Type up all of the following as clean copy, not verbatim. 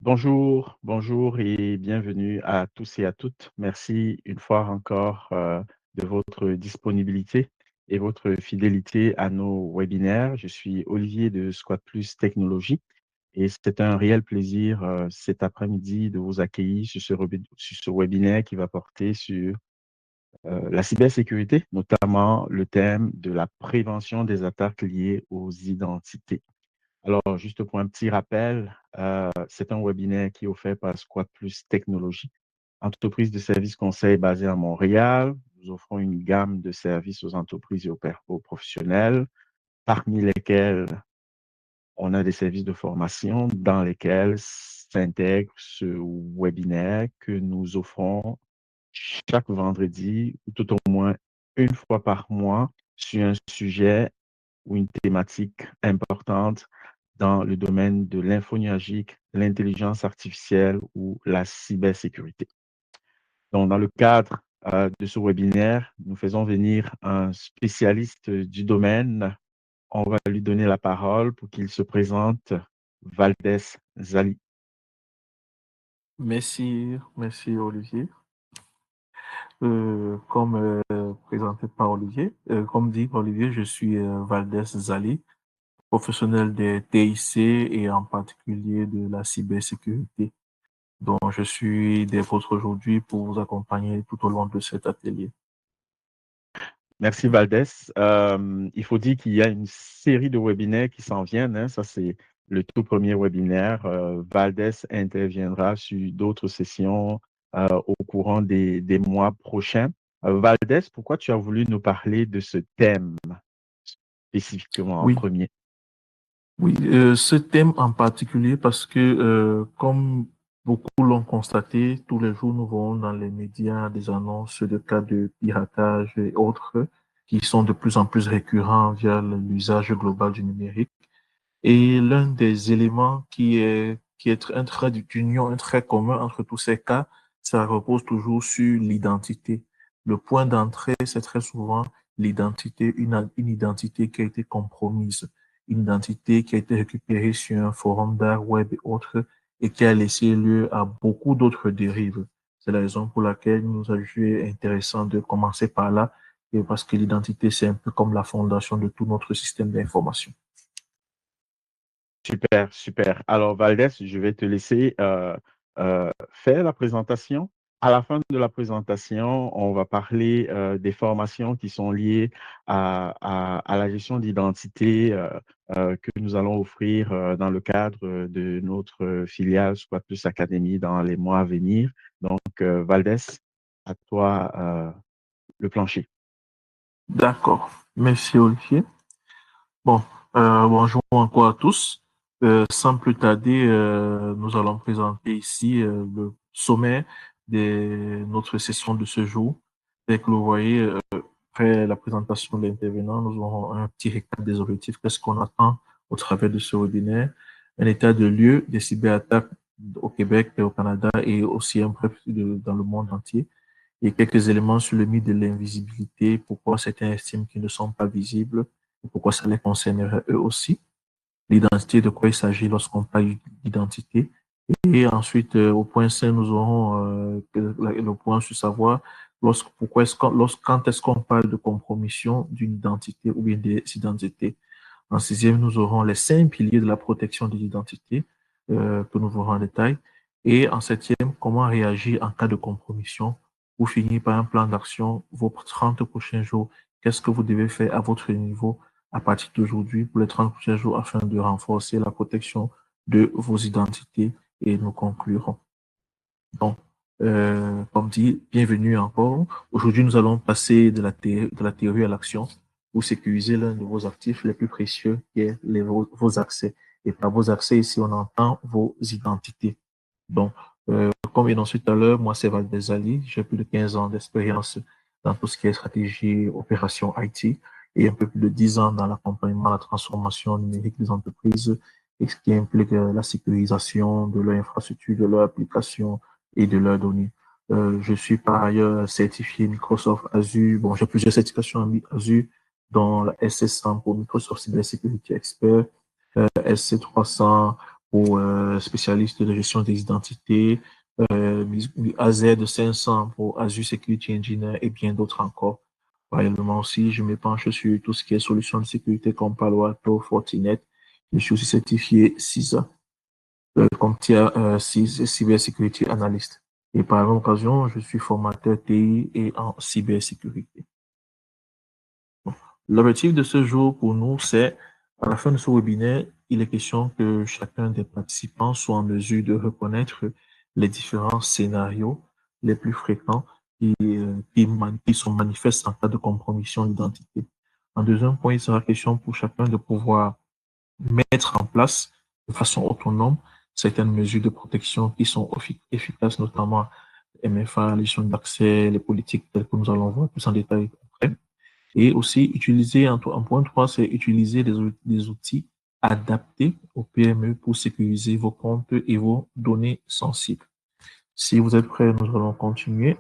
Bonjour, bonjour et bienvenue à tous et à toutes. Merci une fois encore de votre disponibilité et votre fidélité à nos webinaires. Je suis Olivier de Squad Plus Technologie et c'est un réel plaisir cet après-midi de vous accueillir sur ce webinaire qui va porter sur la cybersécurité, notamment le thème de la prévention des attaques liées aux identités. Alors, juste pour un petit rappel, c'est un webinaire qui est offert par Squad Plus Technologie, entreprise de services conseils basée à Montréal. Nous offrons une gamme de services aux entreprises et aux professionnels, parmi lesquels on a des services de formation dans lesquels s'intègre ce webinaire que nous offrons chaque vendredi, ou tout au moins une fois par mois, sur un sujet ou une thématique importante dans le domaine de l'info numérique, l'intelligence artificielle ou la cybersécurité. Donc, dans le cadre de ce webinaire, nous faisons venir un spécialiste du domaine. On va lui donner la parole pour qu'il se présente, Valdez Zali. Merci Olivier. Comme présenté par Olivier, comme dit Olivier, je suis Valdez Zali, professionnel des TIC et en particulier de la cybersécurité. Donc, je suis des vôtres aujourd'hui pour vous accompagner tout au long de cet atelier. Merci Valdez. Il faut dire qu'il y a une série de webinaires qui s'en viennent, hein. Ça, c'est le tout premier webinaire. Valdez interviendra sur d'autres sessions au courant des mois prochains. Valdez, pourquoi tu as voulu nous parler de ce thème spécifiquement en Oui, premier? oui, ce thème en particulier parce que, comme beaucoup l'ont constaté, tous les jours nous voyons dans les médias des annonces de cas de piratage et autres qui sont de plus en plus récurrents via l'usage global du numérique. Et l'un des éléments qui est un trait d'union, un trait commun entre tous ces cas, ça repose toujours sur l'identité. Le point d'entrée, c'est très souvent l'identité, une identité qui a été compromise, une identité qui a été récupérée sur un forum d'art web et autres, et qui a laissé lieu à beaucoup d'autres dérives. C'est la raison pour laquelle il nous a jugé intéressant de commencer par là, et parce que l'identité, c'est un peu comme la fondation de tout notre système d'information. Super, super. Alors, Valdez, je vais te laisser faire la présentation. À la fin de la présentation, on va parler des formations qui sont liées à la gestion d'identité que nous allons offrir dans le cadre de notre filiale Squad Plus Academy dans les mois à venir. Donc, Valdez, à toi le plancher. D'accord. Merci, Olivier. Bon, bonjour encore à tous. Sans plus tarder, nous allons présenter ici le sommaire de notre session de ce jour. Dès que vous voyez, après la présentation de l'intervenant, nous aurons un petit récap des objectifs. Qu'est-ce qu'on attend au travers de ce webinaire? Un état de lieu des cyberattaques au Québec et au Canada et aussi un bref dans le monde entier. Et quelques éléments sur le mythe de l'invisibilité, pourquoi certains estiment qu'ils ne sont pas visibles, et pourquoi ça les concernerait eux aussi. L'identité, de quoi il s'agit lorsqu'on parle d'identité. Et ensuite, au point 5, nous aurons le point sur savoir quand est-ce qu'on parle de compromission d'une identité ou bien des identités. En sixième, nous aurons les 5 piliers de la protection de l'identité que nous verrons en détail. Et en septième, comment réagir en cas de compromission. Pour finir par un plan d'action, vos 30 prochains jours, qu'est-ce que vous devez faire à votre niveau à partir d'aujourd'hui pour les 30 prochains jours afin de renforcer la protection de vos identités et nous conclurons. Donc, comme dit, bienvenue encore. Aujourd'hui, nous allons passer de la théorie à l'action pour sécuriser l'un de vos actifs les plus précieux, qui est vos accès. Et par vos accès, ici, on entend vos identités. Donc, comme énoncé tout à l'heure, moi, c'est Valdez Ali. J'ai plus de 15 ans d'expérience dans tout ce qui est stratégie, opération IT et un peu plus de 10 ans dans l'accompagnement à la transformation numérique des entreprises, et ce qui implique la sécurisation de leur infrastructure, de leur application et de leurs données. Je suis par ailleurs certifié Microsoft Azure. Bon, j'ai plusieurs certifications en Azure, dont la SS100 pour Microsoft Cybersecurity Expert, SC300 pour spécialistes de gestion des identités, AZ500 pour Azure Security Engineer et bien d'autres encore. Parallèlement aussi, je me penche sur tout ce qui est solutions de sécurité comme Palo Alto, Fortinet. Je suis aussi certifié CISA, comme tiers Cybersecurity Analyst. Et par la même occasion, je suis formateur TI et en cybersécurité. L'objectif de ce jour pour nous, c'est, à la fin de ce webinaire, il est question que chacun des participants soit en mesure de reconnaître les différents scénarios les plus fréquents qui sont manifestes en cas de compromission d'identité. En deuxième point, il sera question pour chacun de pouvoir mettre en place de façon autonome certaines mesures de protection qui sont efficaces, notamment MFA, les gestion d'accès, les politiques telles que nous allons voir plus en détail après. Et aussi, utiliser, en point 3, c'est utiliser des outils adaptés aux PME pour sécuriser vos comptes et vos données sensibles. Si vous êtes prêts, nous allons continuer.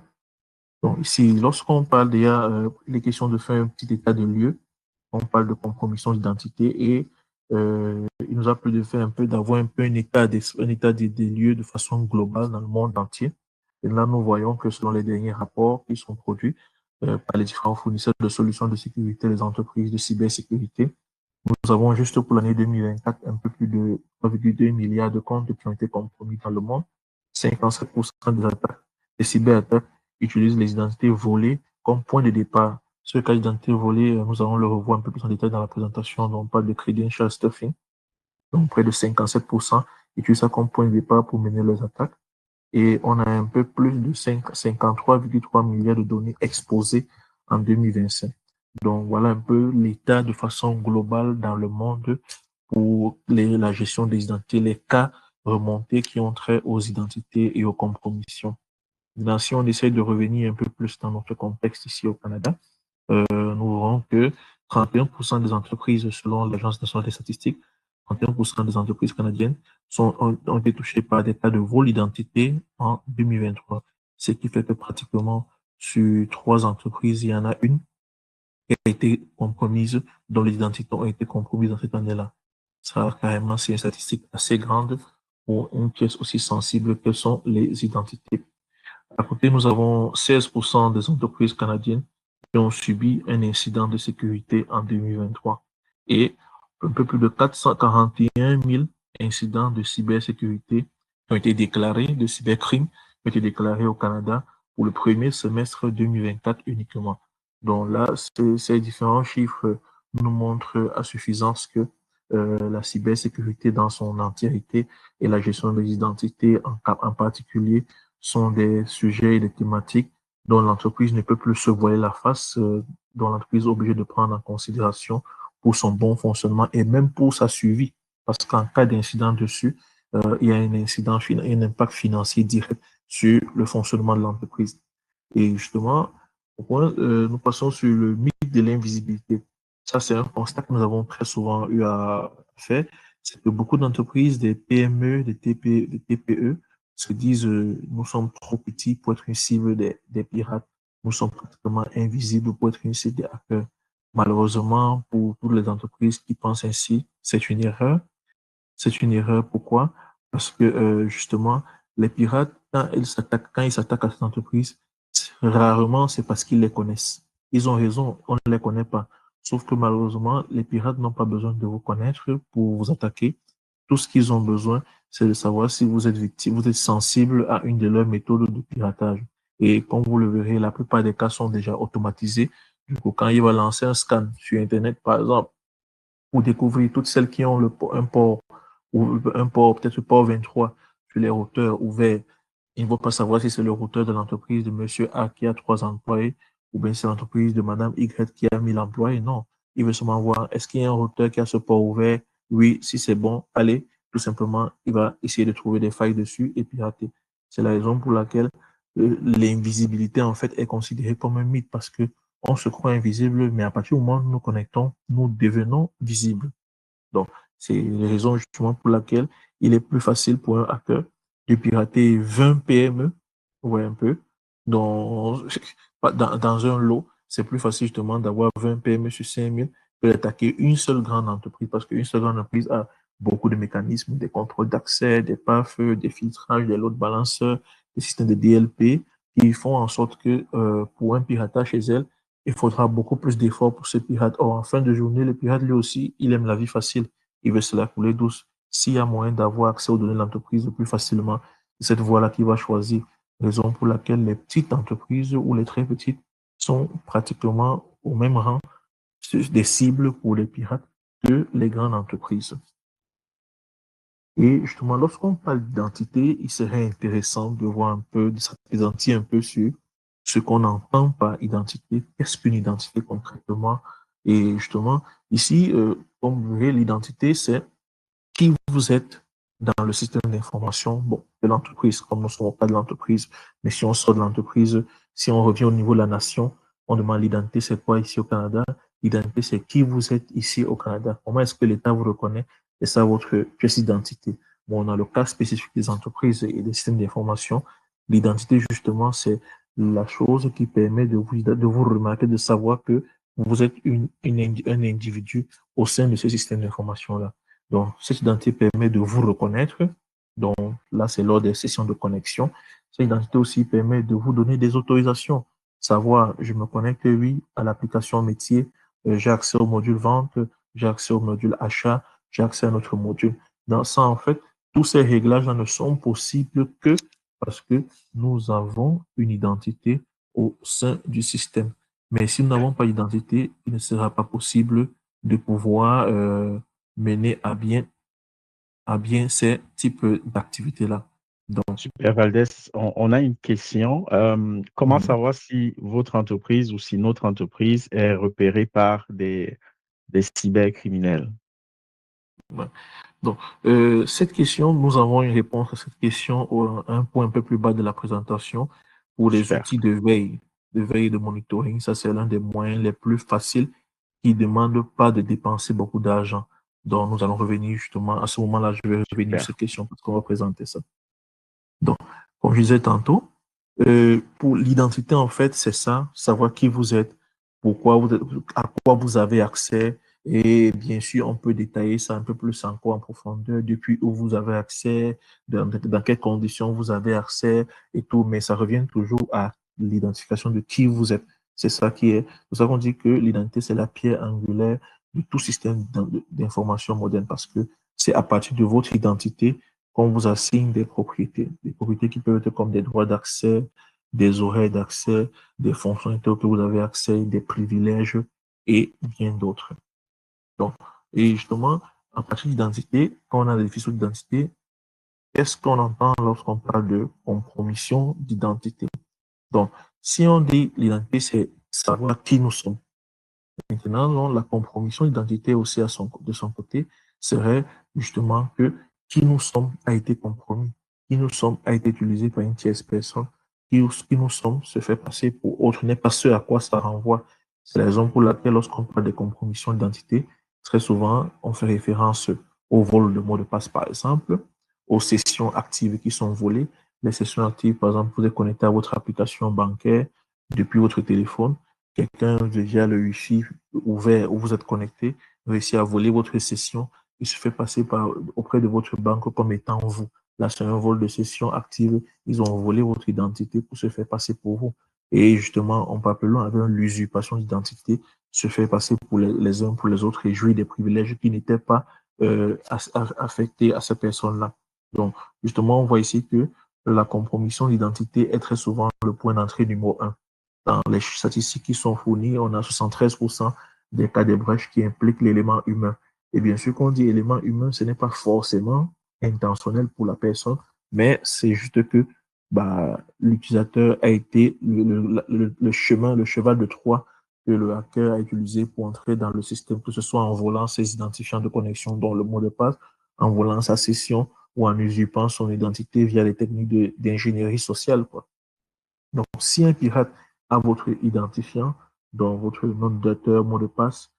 Donc, ici, lorsqu'on parle déjà, il est question de faire un petit état de lieu. On parle de compromission d'identité et il nous a plu de faire un peu, d'avoir un peu un état des lieux de façon globale dans le monde entier. Et là, nous voyons que selon les derniers rapports qui sont produits par les différents fournisseurs de solutions de sécurité, les entreprises de cybersécurité, nous avons juste pour l'année 2024 un peu plus de 3,2 milliards de comptes qui ont été compromis dans le monde. 57% des attaques, des cyberattaques utilisent les identités volées comme point de départ. Ce cas d'identité volée, nous allons le revoir un peu plus en détail dans la présentation dont on parle de credential stuffing. Donc, près de 57% utilisent ça comme point de départ pour mener leurs attaques. Et on a un peu plus de 53,3 milliards de données exposées en 2025. Donc, voilà un peu l'état de façon globale dans le monde pour la gestion des identités, les cas remontés qui ont trait aux identités et aux compromissions. Maintenant, si on essaie de revenir un peu plus dans notre contexte ici au Canada, nous verrons que 31% des entreprises, selon l'Agence nationale des statistiques, 31% des entreprises canadiennes ont été touchées par des cas de vol d'identité en 2023. Ce qui fait que pratiquement sur 3 entreprises, il y en a une qui a été compromise, dont les identités ont été compromises dans cette année-là. Ça, carrément, c'est une statistique assez grande pour une pièce aussi sensible que sont les identités. À côté, nous avons 16% des entreprises canadiennes qui ont subi un incident de sécurité en 2023 et un peu plus de 441 000 incidents de cybersécurité qui ont été déclarés, de cybercrimes qui ont été déclarés au Canada pour le premier semestre 2024 uniquement. Donc là, ces différents chiffres nous montrent à suffisance que la cybersécurité dans son entièreté et la gestion des identités en particulier sont des sujets et des thématiques dont l'entreprise ne peut plus se voiler la face, dont l'entreprise est obligée de prendre en considération pour son bon fonctionnement et même pour sa suivi. Parce qu'en cas d'incident dessus, il y a un impact financier direct sur le fonctionnement de l'entreprise. Et justement, nous passons sur le mythe de l'invisibilité. Ça, c'est un constat que nous avons très souvent eu à faire. C'est que beaucoup d'entreprises, des PME, des TPE, se disent nous sommes trop petits pour être une cible des pirates. Nous sommes pratiquement invisibles pour être une cible des hackers. Malheureusement, pour toutes les entreprises qui pensent ainsi, c'est une erreur. C'est une erreur. Pourquoi? Parce que justement, les pirates, quand ils s'attaquent à cette entreprise, rarement c'est parce qu'ils les connaissent. Ils ont raison, on ne les connaît pas. Sauf que malheureusement, les pirates n'ont pas besoin de vous connaître pour vous attaquer. Tout ce qu'ils ont besoin, c'est de savoir si vous êtes victime, vous êtes sensible à une de leurs méthodes de piratage. Et comme vous le verrez, la plupart des cas sont déjà automatisés. Du coup, quand il va lancer un scan sur Internet, par exemple, pour découvrir toutes celles qui ont un port, ou un port, peut-être le port 23 sur les routeurs ouverts, il ne va pas savoir si c'est le routeur de l'entreprise de monsieur A qui a 3 employés, ou bien c'est l'entreprise de madame Y qui a 1 000 employés. Non. Il veut seulement voir, est-ce qu'il y a un routeur qui a ce port ouvert? Oui, si c'est bon, allez, tout simplement, il va essayer de trouver des failles dessus et pirater. C'est la raison pour laquelle l'invisibilité, en fait, est considérée comme un mythe parce que on se croit invisible, mais à partir du moment où nous nous connectons, nous devenons visibles. Donc, c'est la raison justement pour laquelle il est plus facile pour un hacker de pirater 20 PME, ouais, un peu, dans, dans un lot. C'est plus facile justement d'avoir 20 PME sur 5 000 que d'attaquer une seule grande entreprise parce qu'une seule grande entreprise a beaucoup de mécanismes, des contrôles d'accès, des PAF, des filtrages, des load balancers, des systèmes de DLP qui font en sorte que pour un piratage chez elle, il faudra beaucoup plus d'efforts pour ce pirate. Or, en fin de journée, le pirate, lui aussi, il aime la vie facile. Il veut se la couler douce. S'il y a moyen d'avoir accès aux données de l'entreprise plus facilement, c'est cette voie-là qu'il va choisir. Raison pour laquelle les petites entreprises ou les très petites sont pratiquement au même rang des cibles pour les pirates que les grandes entreprises. Et justement, lorsqu'on parle d'identité, il serait intéressant de voir un peu, de s'appesantir un peu sur ce qu'on entend par identité. Qu'est-ce qu'une identité concrètement? Et justement, ici, comme vous voyez, l'identité, c'est qui vous êtes dans le système d'information, bon, de l'entreprise, comme nous ne sommes pas de l'entreprise, mais si on sort de l'entreprise, si on revient au niveau de la nation, on demande l'identité, c'est quoi ici au Canada? L'identité, c'est qui vous êtes ici au Canada. Comment est-ce que l'État vous reconnaît? C'est ça votre pièce d'identité. Bon, dans le cas spécifique des entreprises et des systèmes d'information, l'identité, justement, c'est la chose qui permet de vous remarquer, de savoir que vous êtes un individu au sein de ce système d'information-là. Donc, cette identité permet de vous reconnaître. Donc, là, c'est lors des sessions de connexion. Cette identité aussi permet de vous donner des autorisations. Savoir, je me connecte, oui, à l'application métier, j'ai accès au module vente, j'ai accès au module achat, j'ai accès à notre module. Dans ça, en fait, tous ces réglages ne sont possibles que parce que nous avons une identité au sein du système. Mais si nous n'avons pas d'identité, il ne sera pas possible de pouvoir mener à bien ces types d'activités-là. Donc, Super, Valdez. On a une question. Comment savoir si votre entreprise ou si notre entreprise est repérée par des cybercriminels? donc cette question, nous avons une réponse à cette question à un point un peu plus bas de la présentation pour les Super, outils de veille et de monitoring. Ça, c'est l'un des moyens les plus faciles qui ne demandent pas de dépenser beaucoup d'argent. Donc, nous allons revenir justement à ce moment-là, je vais revenir sur super. cette question parce qu'on va présenter ça. Donc, comme je disais tantôt, pour l'identité, en fait, c'est ça, savoir qui vous êtes, pourquoi vous êtes, à quoi vous avez accès. Et bien sûr, on peut détailler ça un peu plus encore en profondeur, depuis où vous avez accès, dans quelles conditions vous avez accès et tout, mais ça revient toujours à l'identification de qui vous êtes. C'est ça qui est, c'est ça qu'on dit que l'identité, c'est la pierre angulaire de tout système d'information moderne parce que c'est à partir de votre identité qu'on vous assigne des propriétés qui peuvent être comme des droits d'accès, des horaires d'accès, des fonctionnalités auxquelles vous avez accès, des privilèges et bien d'autres. Donc, et justement, à partir d'identité, quand on a des définitions d'identité, qu'est-ce qu'on entend lorsqu'on parle de compromission d'identité? Donc, si on dit l'identité, c'est savoir qui nous sommes. Maintenant, non, la compromission d'identité aussi de son côté serait justement que qui nous sommes a été compromis, qui nous sommes a été utilisé par une tierce personne, qui nous sommes se fait passer pour autre, n'est pas ce à quoi ça renvoie. C'est la raison pour laquelle lorsqu'on parle de compromission d'identité, très souvent, on fait référence au vol de mot de passe, par exemple, aux sessions actives qui sont volées. Les sessions actives, par exemple, vous êtes connecté à votre application bancaire depuis votre téléphone. Quelqu'un via le Wi-Fi ouvert où vous êtes connecté réussit à voler votre session. Il se fait passer auprès de votre banque comme étant vous. Là, c'est un vol de session active. Ils ont volé votre identité pour se faire passer pour vous. Et justement, on peut appeler avec l'usurpation d'identité, se faire passer pour les uns pour les autres et jouir des privilèges qui n'étaient pas affectés à ces personnes-là. Donc, justement, on voit ici que la compromission d'identité est très souvent le point d'entrée numéro un. Dans les statistiques qui sont fournies, on a 73% des cas de brèche qui impliquent l'élément humain. Et bien sûr, quand on dit élément humain, ce n'est pas forcément intentionnel pour la personne, mais c'est juste que bah, l'utilisateur a été le chemin, le cheval de Troie que le hacker a utilisé pour entrer dans le système, que ce soit en volant ses identifiants de connexion, dont le mot de passe, en volant sa session ou en usurpant son identité via les techniques d'ingénierie sociale, quoi. Donc, si un pirate a votre identifiant, dans votre nom d'auteur, mot de passe,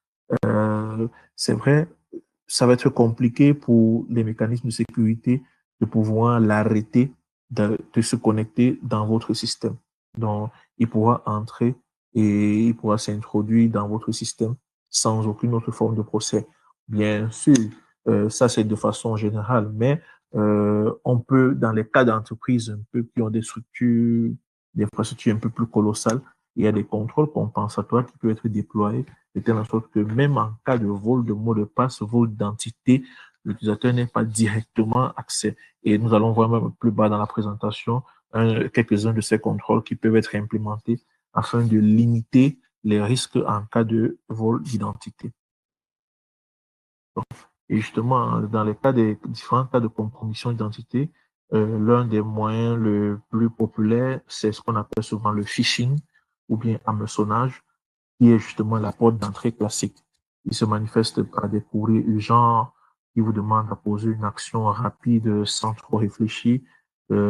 c'est vrai, ça va être compliqué pour les mécanismes de sécurité de pouvoir l'arrêter de se connecter dans votre système. Donc, il pourra entrer et il pourra s'introduire dans votre système sans aucune autre forme de procès. Bien sûr, Ça, c'est de façon générale. Mais on peut, dans les cas d'entreprises un peu qui ont des structures, des infrastructures un peu plus colossales, il y a des contrôles compensatoires qui peuvent être déployés de telle sorte que même en cas de vol de mot de passe, vol d'identité, l'utilisateur n'ait pas directement accès. Et nous allons voir même plus bas dans la présentation quelques-uns de ces contrôles qui peuvent être implémentés afin de limiter les risques en cas de vol d'identité. Et justement, dans les cas des différents cas de compromission d'identité, l'un des moyens le plus populaire, c'est ce qu'on appelle souvent le phishing ou bien hameçonnage, qui est justement la porte d'entrée classique. Il se manifeste par des courriers urgents qui vous demandent à poser une action rapide sans trop réfléchir,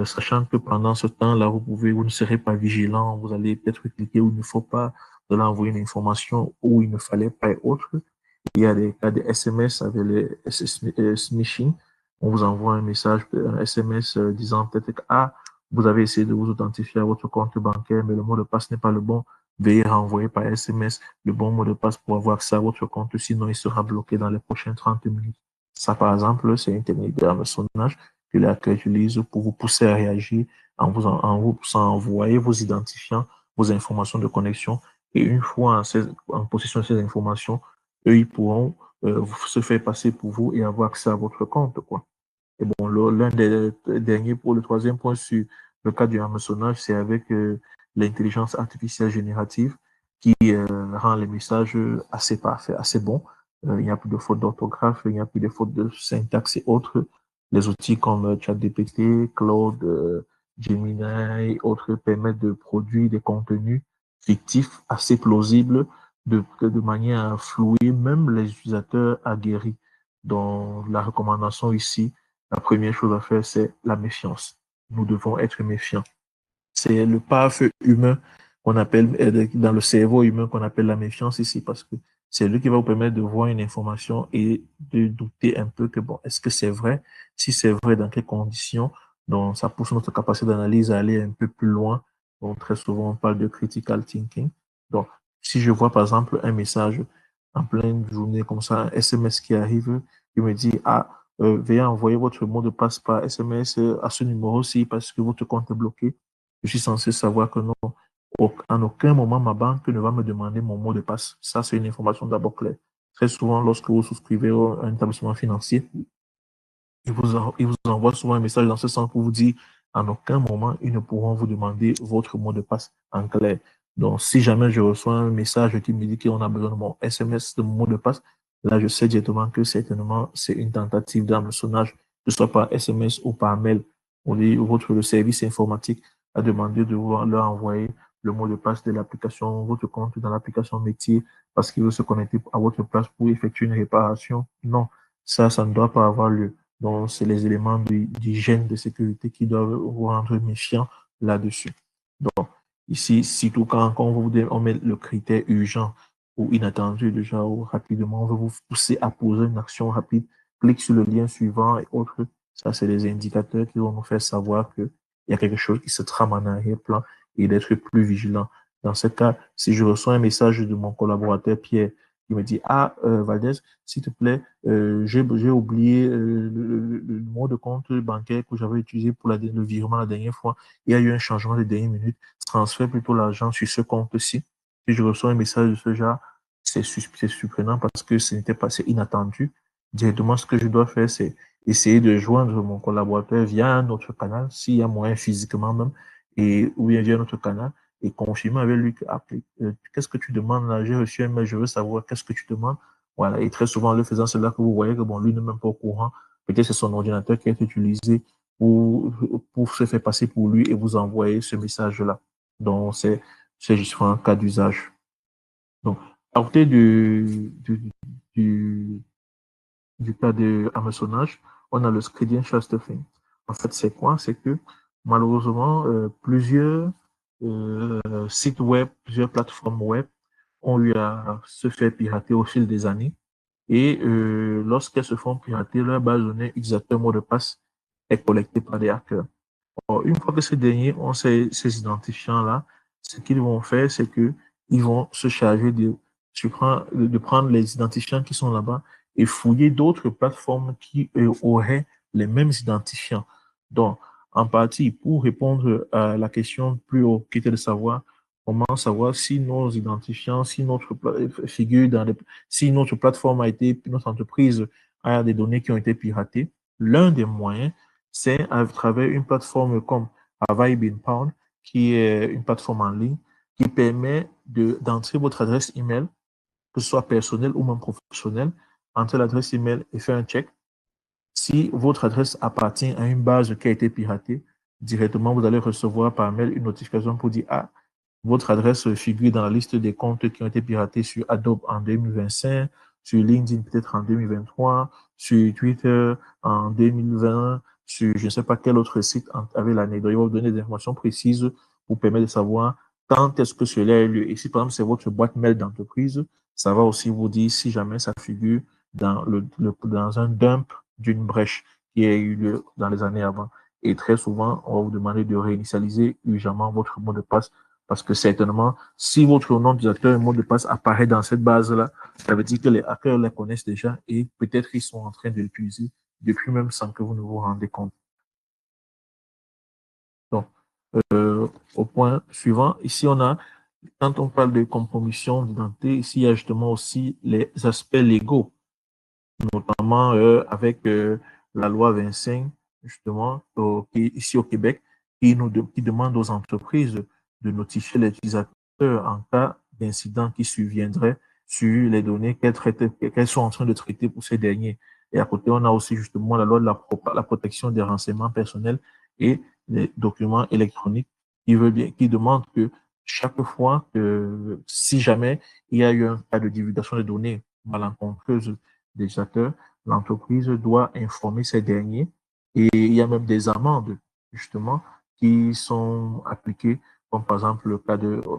sachant que pendant ce temps-là, vous ne serez pas vigilant, vous allez peut-être cliquer où il ne faut pas, vous allez envoyer une information où il ne fallait pas et autres. Il y a des cas de SMS avec les smishing. On vous envoie un message, un SMS disant peut-être que vous avez essayé de vous authentifier à votre compte bancaire, mais le mot de passe n'est pas le bon. Veuillez renvoyer par SMS le bon mot de passe pour avoir accès à votre compte, sinon il sera bloqué dans les prochaines 30 minutes. Ça, par exemple, c'est une technique de hameçonnage que les hackers utilisent pour vous pousser à réagir en vous poussant à envoyer vos identifiants, vos informations de connexion. Et une fois en possession de ces informations, eux, ils pourront se faire passer pour vous et avoir accès à votre compte, quoi. Et bon, l'un des derniers, pour le troisième point sur le cas du hameçonnage, c'est avec l'intelligence artificielle générative qui rend les messages assez parfaits, assez bons. Il n'y a plus de fautes d'orthographe, il n'y a plus de fautes de syntaxe et autres. Les outils comme ChatGPT, Claude, Gemini et autres permettent de produire des contenus fictifs assez plausibles de manière à flouer même les utilisateurs aguerris. Donc, la recommandation ici, la première chose à faire, c'est la méfiance. Nous devons être méfiants. C'est le paf humain qu'on appelle, dans le cerveau humain qu'on appelle la méfiance ici, parce que c'est lui qui va vous permettre de voir une information et de douter un peu que, bon, est-ce que c'est vrai? Si c'est vrai, dans quelles conditions? Donc, ça pousse notre capacité d'analyse à aller un peu plus loin. Donc, très souvent, on parle de critical thinking. Donc, si je vois, par exemple, un message en pleine journée comme ça, un SMS qui arrive, il me dit, veuillez envoyer votre mot de passe par SMS à ce numéro-ci parce que votre compte est bloqué. Je suis censé savoir que non, en aucun moment ma banque ne va me demander mon mot de passe. Ça, c'est une information d'abord claire. Très souvent, lorsque vous souscrivez à un établissement financier, il vous envoie souvent un message dans ce sens pour vous dire en aucun moment, ils ne pourront vous demander votre mot de passe en clair. Donc, si jamais je reçois un message qui me dit qu'on a besoin de mon SMS, de mon mot de passe, là, je sais directement que certainement, c'est une tentative d'hameçonnage, que ce soit par SMS ou par mail. Le service informatique a demandé de vous leur envoyer le mot de passe de l'application, votre compte dans l'application métier, parce qu'il veut se connecter à votre place pour effectuer une réparation. Non, ça ne doit pas avoir lieu. Donc, c'est les éléments d'hygiène de sécurité qui doivent vous rendre méfiant là-dessus. Donc, ici, surtout quand on met le critère urgent ou inattendu déjà ou rapidement, on veut vous pousser à poser une action rapide, clique sur le lien suivant et autres. Ça, c'est les indicateurs qui vont nous faire savoir qu'il y a quelque chose qui se trame en arrière-plan et d'être plus vigilant. Dans ce cas, si je reçois un message de mon collaborateur Pierre, qui me dit, Valdez, s'il te plaît, j'ai oublié le numéro de compte bancaire que j'avais utilisé pour le virement la dernière fois. Il y a eu un changement de dernière minute. Transfère plutôt l'argent sur ce compte-ci. Si je reçois un message de ce genre, c'est surprenant parce que ce n'était pas, c'est inattendu. Directement, ce que je dois faire, c'est essayer de joindre mon collaborateur via un autre canal, s'il y a moyen physiquement même, ou bien via un autre canal, et confirmer avec lui que, qu'est-ce que tu demandes là? J'ai reçu un mail, je veux savoir qu'est-ce que tu demandes. Voilà, et très souvent, en le faisant, c'est là que vous voyez que bon, lui n'est même pas au courant. Peut-être c'est son ordinateur qui est utilisé pour se faire passer pour lui et vous envoyer ce message-là. Donc, c'est juste un cas d'usage. Donc, à côté du, du cas de hameçonnage, on a le credential stuffing. En fait, c'est quoi? C'est que malheureusement, plusieurs sites web, plusieurs plateformes web ont eu à se faire pirater au fil des années. Et lorsqu'elles se font pirater, leur base de données utilisateur mot de passe est collectée par des hackers. Alors, une fois que ces derniers ont ces identifiants-là, ce qu'ils vont faire, c'est que ils vont se charger de prendre les identifiants qui sont là-bas et fouiller d'autres plateformes qui auraient les mêmes identifiants. Donc, en partie, pour répondre à la question plus haut, qui était de savoir comment savoir si nos identifiants, si notre figure si notre plateforme a été, notre entreprise a des données qui ont été piratées, l'un des moyens, c'est à travers une plateforme comme Have I Been Pwned, qui est une plateforme en ligne qui permet d'entrer votre adresse email, que ce soit personnelle ou même professionnelle, entrer l'adresse email et faire un check. Si votre adresse appartient à une base qui a été piratée, directement, vous allez recevoir par mail une notification pour dire, ah, votre adresse figure dans la liste des comptes qui ont été piratés sur Adobe en 2025, sur LinkedIn peut-être en 2023, sur Twitter en 2020, sur je ne sais pas quel autre site avec l'année. Donc, il va vous donner des informations précises pour permettre de savoir quand est-ce que cela a eu lieu. Et si par exemple c'est votre boîte mail d'entreprise, ça va aussi vous dire si jamais ça figure dans un dump d'une brèche qui a eu lieu dans les années avant. Et très souvent, on va vous demander de réinitialiser urgemment votre mot de passe parce que certainement, si votre nom d'utilisateur et mot de passe apparaît dans cette base-là, ça veut dire que les hackers la connaissent déjà et peut-être ils sont en train de l'utiliser depuis même sans que vous ne vous rendez compte. Donc, au point suivant, ici on a, quand on parle de compromission d'identité, ici il y a justement aussi les aspects légaux, notamment avec la loi 25, justement, ici au Québec, qui demande aux entreprises de notifier les utilisateurs en cas d'incident qui surviendrait sur les données qu'elles sont en train de traiter pour ces derniers. Et à côté, on a aussi justement la loi de la protection des renseignements personnels et les documents électroniques qui demande que chaque fois que, si jamais il y a eu un cas de divulgation de données malencontreuse des acteurs, l'entreprise doit informer ces derniers et il y a même des amendes, justement, qui sont appliquées, comme par exemple le cas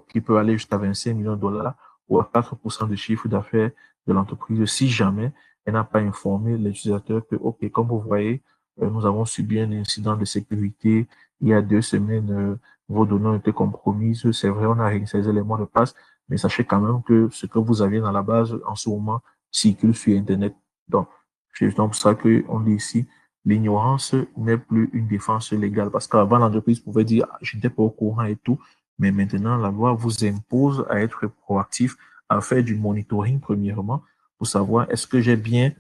qui peut aller jusqu'à 25 millions de dollars ou à 4% du chiffre d'affaires de l'entreprise si jamais elle n'a pas informé les utilisateurs que, OK, comme vous voyez, nous avons subi un incident de sécurité il y a 2 semaines, vos données ont été compromises. C'est vrai, on a réinitialisé les mots de passe, mais sachez quand même que ce que vous aviez dans la base en ce moment circule sur Internet. Donc, c'est pour ça qu'on dit ici, l'ignorance n'est plus une défense légale. Parce qu'avant, l'entreprise pouvait dire, ah, je n'étais pas au courant et tout. Mais maintenant, la loi vous impose à être proactif, à faire du monitoring, premièrement, pour savoir est-ce que j'ai bien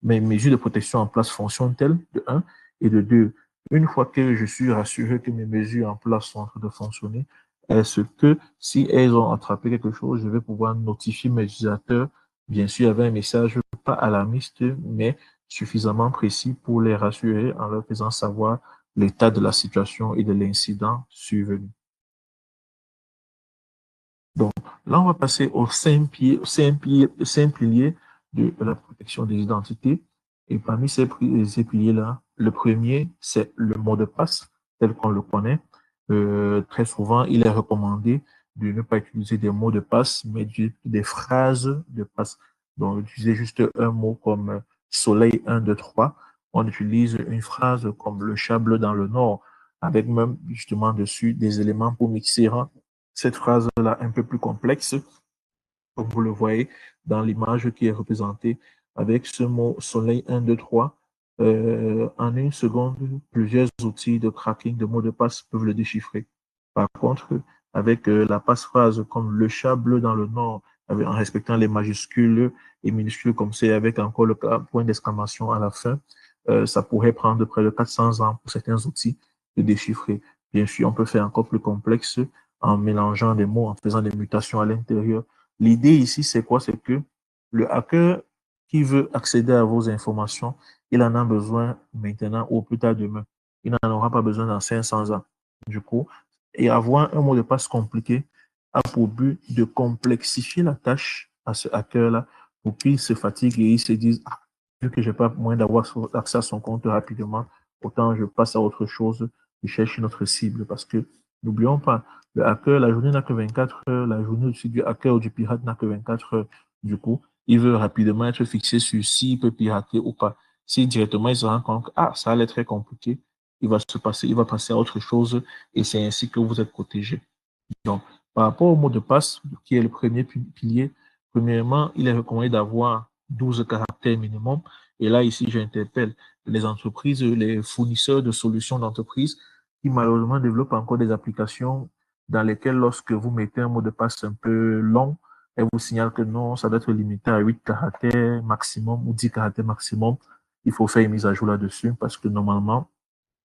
mes mesures de protection en place fonctionnent-elles, de un, et de deux, une fois que je suis rassuré que mes mesures en place sont en train de fonctionner, est-ce que si elles ont attrapé quelque chose, je vais pouvoir notifier mes utilisateurs, bien sûr, avec un message pas alarmiste, mais suffisamment précis pour les rassurer en leur faisant savoir l'état de la situation et de l'incident survenu. Donc, là, on va passer au cinq piliers de la protection des identités. Et parmi ces piliers-là, le premier, c'est le mot de passe, tel qu'on le connaît. Très souvent, il est recommandé de ne pas utiliser des mots de passe, mais des phrases de passe. Donc, utiliser juste un mot comme soleil 1, 2, 3. On utilise une phrase comme le chat bleu dans le nord, avec même justement dessus des éléments pour mixer cette phrase-là un peu plus complexe, comme vous le voyez dans l'image qui est représentée avec ce mot soleil 1, 2, 3. En une seconde, plusieurs outils de cracking de mots de passe peuvent le déchiffrer. Par contre, avec la passe-phrase comme le chat bleu dans le nord, en respectant les majuscules et minuscules comme c'est, avec encore le point d'exclamation à la fin, ça pourrait prendre près de 400 ans pour certains outils de déchiffrer. Bien sûr, on peut faire encore plus complexe en mélangeant des mots, en faisant des mutations à l'intérieur. L'idée ici, c'est quoi? C'est que le hacker qui veut accéder à vos informations, il en a besoin maintenant ou plus tard demain. Il n'en aura pas besoin dans 500 ans. Du coup, et avoir un mot de passe compliqué a pour but de complexifier la tâche à ce hacker-là pour qu'il se fatigue et il se dise, ah, vu que je n'ai pas moyen d'avoir accès à son compte rapidement, autant je passe à autre chose, je cherche une autre cible. Parce que n'oublions pas, le hacker, la journée n'a que 24 heures, la journée aussi du hacker ou du pirate n'a que 24 heures. Du coup, il veut rapidement être fixé sur s'il peut pirater ou pas. Si directement il se rend compte que ah, ça allait être très compliqué, il va passer à autre chose et c'est ainsi que vous êtes protégé. Donc, par rapport au mot de passe, qui est le premier pilier, premièrement, il est recommandé d'avoir 12 caractères minimum. Et là, ici, j'interpelle les entreprises, les fournisseurs de solutions d'entreprise qui malheureusement développent encore des applications dans lesquelles, lorsque vous mettez un mot de passe un peu long, elle vous signale que non, ça doit être limité à 8 caractères maximum ou 10 caractères maximum. Il faut faire une mise à jour là-dessus parce que normalement,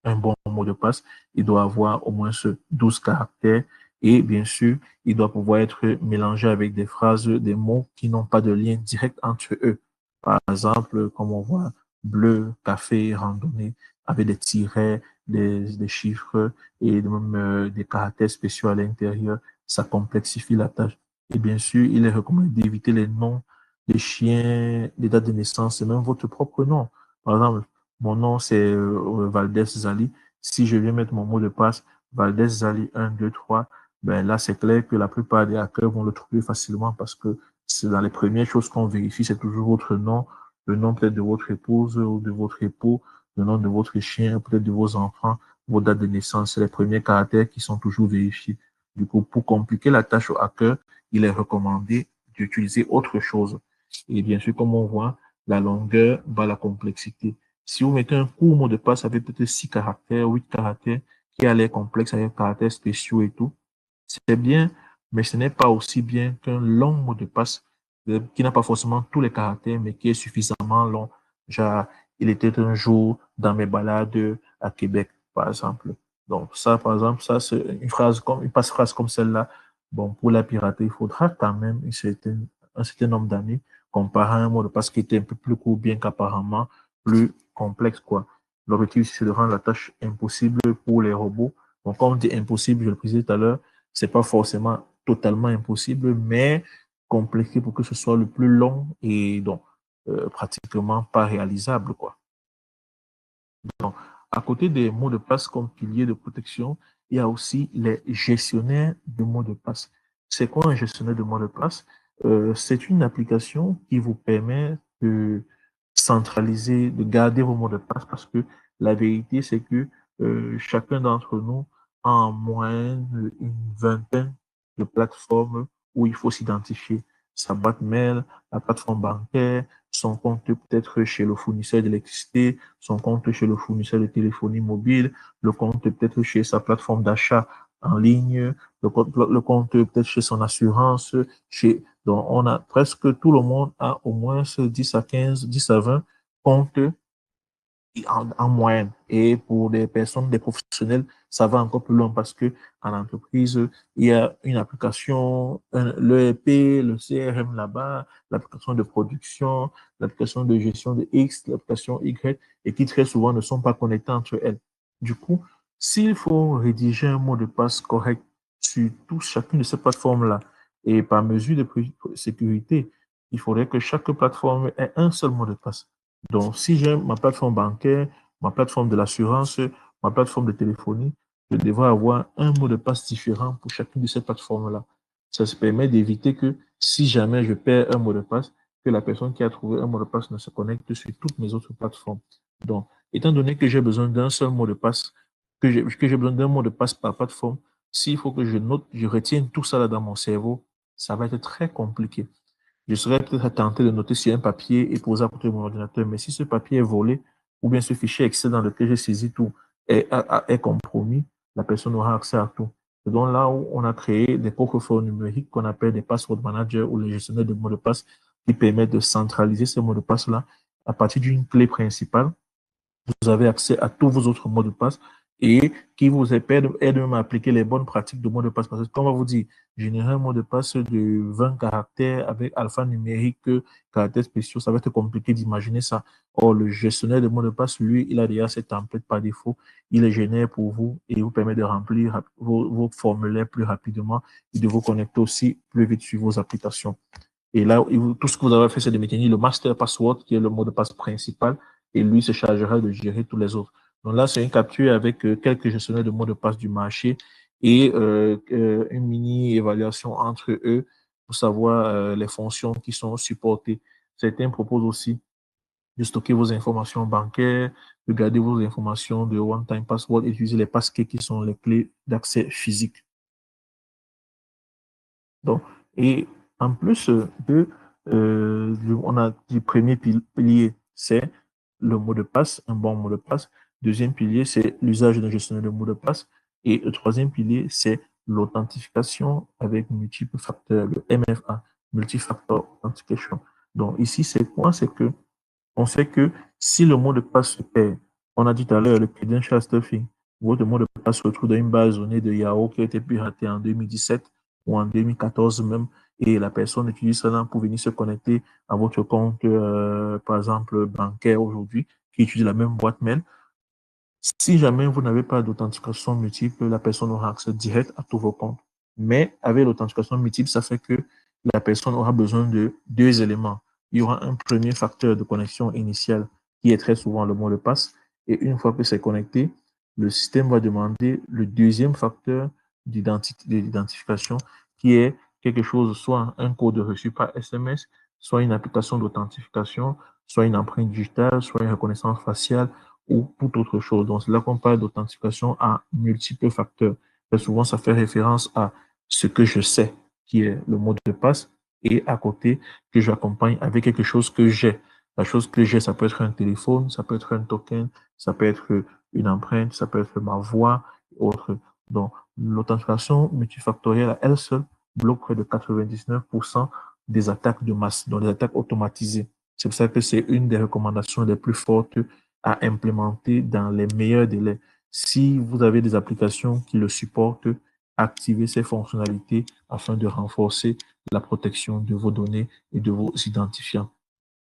un bon mot de passe, il doit avoir au moins ce 12 caractères et bien sûr, il doit pouvoir être mélangé avec des phrases, des mots qui n'ont pas de lien direct entre eux. Par exemple, comme on voit bleu, café, randonnée, avec des tirets, des chiffres et même des caractères spéciaux à l'intérieur, ça complexifie la tâche. Et bien sûr, il est recommandé d'éviter les noms des chiens, les dates de naissance et même votre propre nom. Par exemple, mon nom, c'est Valdez Zali. Si je viens mettre mon mot de passe, Valdez Zali 1, 2, 3, ben là, c'est clair que la plupart des hackers vont le trouver facilement parce que c'est dans les premières choses qu'on vérifie, c'est toujours votre nom, le nom peut-être de votre épouse ou de votre époux, le nom de votre chien, peut-être de vos enfants, vos dates de naissance. C'est les premiers caractères qui sont toujours vérifiés. Du coup, pour compliquer la tâche au hacker, il est recommandé d'utiliser autre chose. Et bien sûr, comme on voit, la longueur va la complexité. Si vous mettez un court mot de passe avec peut-être 6 caractères, 8 caractères, qui a l'air complexe avec caractères spéciaux et tout, c'est bien, mais ce n'est pas aussi bien qu'un long mot de passe qui n'a pas forcément tous les caractères, mais qui est suffisamment long. Genre, il était un jour dans mes balades à Québec, par exemple. Donc, ça, par exemple, ça, c'est une passe-phrase comme celle-là. Bon, pour la pirater, il faudra quand même un certain nombre d'années comparé à un mot de passe qui était un peu plus court, bien qu'apparemment plus complexe, quoi. L'objectif, c'est de rendre la tâche impossible pour les robots. Donc, quand on dit impossible, je le précisais tout à l'heure, c'est pas forcément totalement impossible, mais compliqué pour que ce soit le plus long et donc pratiquement pas réalisable, quoi. Donc, à côté des mots de passe comme pilier de protection, il y a aussi les gestionnaires de mots de passe. C'est quoi un gestionnaire de mots de passe? C'est une application qui vous permet de centraliser, de garder vos mots de passe parce que la vérité, c'est que chacun d'entre nous a en moyenne une vingtaine de plateformes où il faut s'identifier. Sa boîte mail, la plateforme bancaire, son compte peut-être chez le fournisseur d'électricité, son compte chez le fournisseur de téléphonie mobile, le compte peut-être chez sa plateforme d'achat en ligne, le compte peut-être chez son assurance, donc on a presque tout le monde a au moins 10 à 15, 10 à 20 comptes en moyenne. Et pour des personnes, des professionnels, ça va encore plus loin parce que en entreprise, il y a une application, l'ERP, le CRM là-bas, l'application de production, l'application de gestion de X, l'application Y, et qui très souvent ne sont pas connectées entre elles. Du coup, s'il faut rédiger un mot de passe correct sur chacune de ces plateformes-là, et par mesure de sécurité, il faudrait que chaque plateforme ait un seul mot de passe. Donc, si j'ai ma plateforme bancaire, ma plateforme de l'assurance, ma plateforme de téléphonie, je devrais avoir un mot de passe différent pour chacune de ces plateformes-là. Ça se permet d'éviter que si jamais je perds un mot de passe, que la personne qui a trouvé un mot de passe ne se connecte sur toutes mes autres plateformes. Donc, étant donné que j'ai besoin d'un seul mot de passe, que j'ai besoin d'un mot de passe par plateforme, s'il faut que je note, je retienne tout ça là dans mon cerveau, ça va être très compliqué. Je serais peut-être tenté de noter sur un papier et poser à côté de mon ordinateur. Mais si ce papier est volé, ou bien ce fichier Excel dans lequel j'ai saisi tout est compromis, la personne aura accès à tout. C'est donc là où on a créé des coffres-forts numériques qu'on appelle des password managers ou les gestionnaires de mots de passe qui permettent de centraliser ces mots de passe-là à partir d'une clé principale. Vous avez accès à tous vos autres mots de passe et qui vous aide même à appliquer les bonnes pratiques de mots de passe. Parce que, comme on vous dit, générer un mot de passe de 20 caractères avec alphanumérique, caractères spéciaux, ça va être compliqué d'imaginer ça. Or, le gestionnaire de mots de passe, lui, il a déjà cette template par défaut. Il les génère pour vous et vous permet de remplir vos formulaires plus rapidement et de vous connecter aussi plus vite sur vos applications. Et là, tout ce que vous avez fait, c'est de maintenir le master password, qui est le mot de passe principal, et lui se chargera de gérer tous les autres. Donc là, c'est une capture avec quelques gestionnaires de mots de passe du marché et une mini-évaluation entre eux pour savoir les fonctions qui sont supportées. Certains proposent aussi de stocker vos informations bancaires, de garder vos informations de one-time password et d'utiliser les passkeys qui sont les clés d'accès physique. Donc, et en plus de On a dit premier pilier, c'est le mot de passe, un bon mot de passe. Deuxième pilier, c'est l'usage d'un gestionnaire de mots de passe. Et le troisième pilier, c'est l'authentification avec multiples facteurs, le MFA, Multi-Factor Authentication. Donc ici, c'est quoi? C'est que on sait que si le mot de passe se perd, on a dit tout à l'heure le credential stuffing, votre mot de passe se retrouve dans une base de données de Yahoo qui a été piratée en 2017 ou en 2014 même, et la personne utilise cela pour venir se connecter à votre compte, par exemple, bancaire aujourd'hui, qui utilise la même boîte mail. Si jamais vous n'avez pas d'authentification multiple, la personne aura accès direct à tous vos comptes. Mais avec l'authentification multiple, ça fait que la personne aura besoin de deux éléments. Il y aura un premier facteur de connexion initial qui est très souvent le mot de passe. Et une fois que c'est connecté, le système va demander le deuxième facteur d'identification qui est quelque chose, soit un code reçu par SMS, soit une application d'authentification, soit une empreinte digitale, soit une reconnaissance faciale, ou toute autre chose. Donc, c'est là qu'on parle d'authentification à multiples facteurs. Et souvent, ça fait référence à ce que je sais, qui est le mot de passe, et à côté, que j'accompagne avec quelque chose que j'ai. La chose que j'ai, ça peut être un téléphone, ça peut être un token, ça peut être une empreinte, ça peut être ma voix, autre. Donc, l'authentification multifactorielle, à elle seule, bloque près de 99% des attaques de masse, donc des attaques automatisées. C'est pour ça que c'est une des recommandations les plus fortes à implémenter dans les meilleurs délais. Si vous avez des applications qui le supportent, activez ces fonctionnalités afin de renforcer la protection de vos données et de vos identifiants.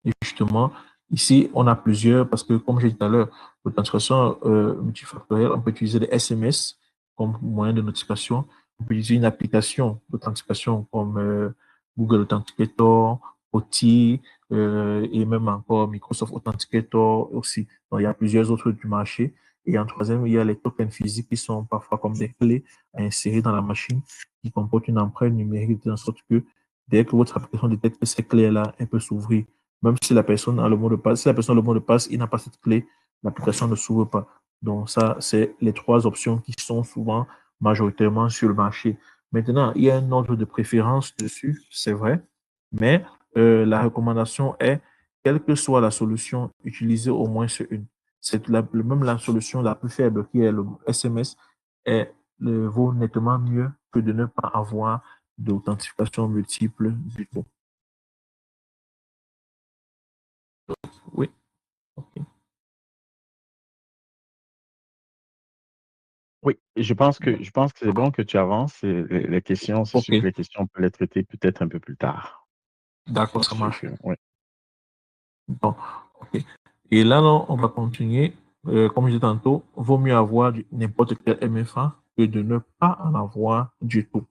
Et justement, ici, on a plusieurs, parce que comme j'ai dit tout à l'heure, l'authentification multifactorielle, on peut utiliser les SMS comme moyen de notification. On peut utiliser une application d'authentification comme Google Authenticator, OT, et même encore Microsoft Authenticator aussi. Donc, il y a plusieurs autres du marché. Et en troisième, il y a les tokens physiques qui sont parfois comme des clés à insérer dans la machine qui comportent une empreinte numérique de sorte que dès que votre application détecte que ces clés-là, elle peut s'ouvrir. Même si la personne a le mot de passe, si la personne a le mot de passe, il n'a pas cette clé, l'application ne s'ouvre pas. Donc ça, c'est les trois options qui sont souvent majoritairement sur le marché. Maintenant, il y a un ordre de préférence dessus, c'est vrai, mais la recommandation est, quelle que soit la solution, utilisez au moins une. C'est même la solution la plus faible, qui est le SMS, vaut nettement mieux que de ne pas avoir d'authentification multiple du tout. Oui, ok. Oui, je pense que c'est bon que tu avances. Et les questions, c'est Ok, sûr que les questions peuvent les traiter peut-être un peu plus tard. d'accord, C'est ça sûr marche. que, oui. Bon, ok. Et là, non, on va continuer. Comme je disais tantôt, vaut mieux avoir n'importe quel MFA que de ne pas en avoir du tout.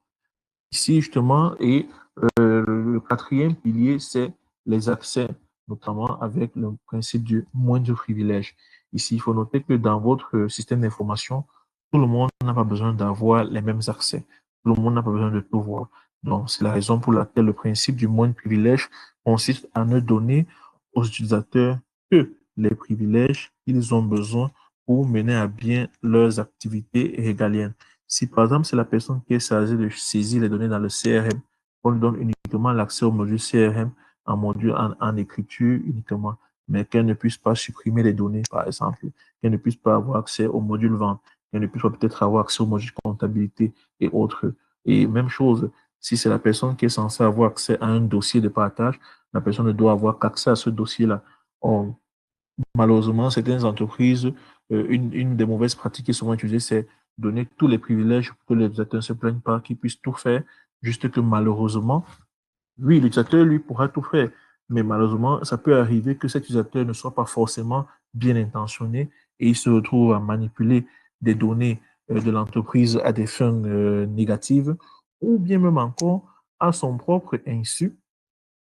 Ici, justement, et le quatrième pilier, c'est les accès, notamment avec le principe du moindre privilège. Ici, il faut noter que dans votre système d'information, tout le monde n'a pas besoin d'avoir les mêmes accès. Tout le monde n'a pas besoin de tout voir. Donc, c'est la raison pour laquelle le principe du moindre privilège consiste à ne donner aux utilisateurs que les privilèges qu'ils ont besoin pour mener à bien leurs activités régaliennes. Si par exemple, c'est la personne qui est chargée de saisir les données dans le CRM, on lui donne uniquement l'accès au module CRM en écriture uniquement, mais qu'elle ne puisse pas supprimer les données, par exemple, qu'elle ne puisse pas avoir accès au module vente, qu'elle ne puisse pas peut-être avoir accès au module comptabilité et autres. Et même chose, si c'est la personne qui est censée avoir accès à un dossier de partage, la personne ne doit avoir qu'accès à ce dossier-là. Or, malheureusement, certaines entreprises, une des mauvaises pratiques qui est souvent utilisée, c'est donner tous les privilèges pour que les utilisateurs ne se plaignent pas, qu'ils puissent tout faire, juste que malheureusement, oui, l'utilisateur, lui, pourra tout faire, mais malheureusement, ça peut arriver que cet utilisateur ne soit pas forcément bien intentionné et il se retrouve à manipuler des données de l'entreprise à des fins négatives ou bien même encore à son propre insu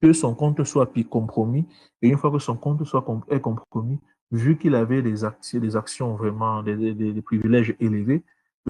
que son compte soit compromis. Et une fois que son compte est compromis, vu qu'il avait des actions vraiment, des privilèges élevés,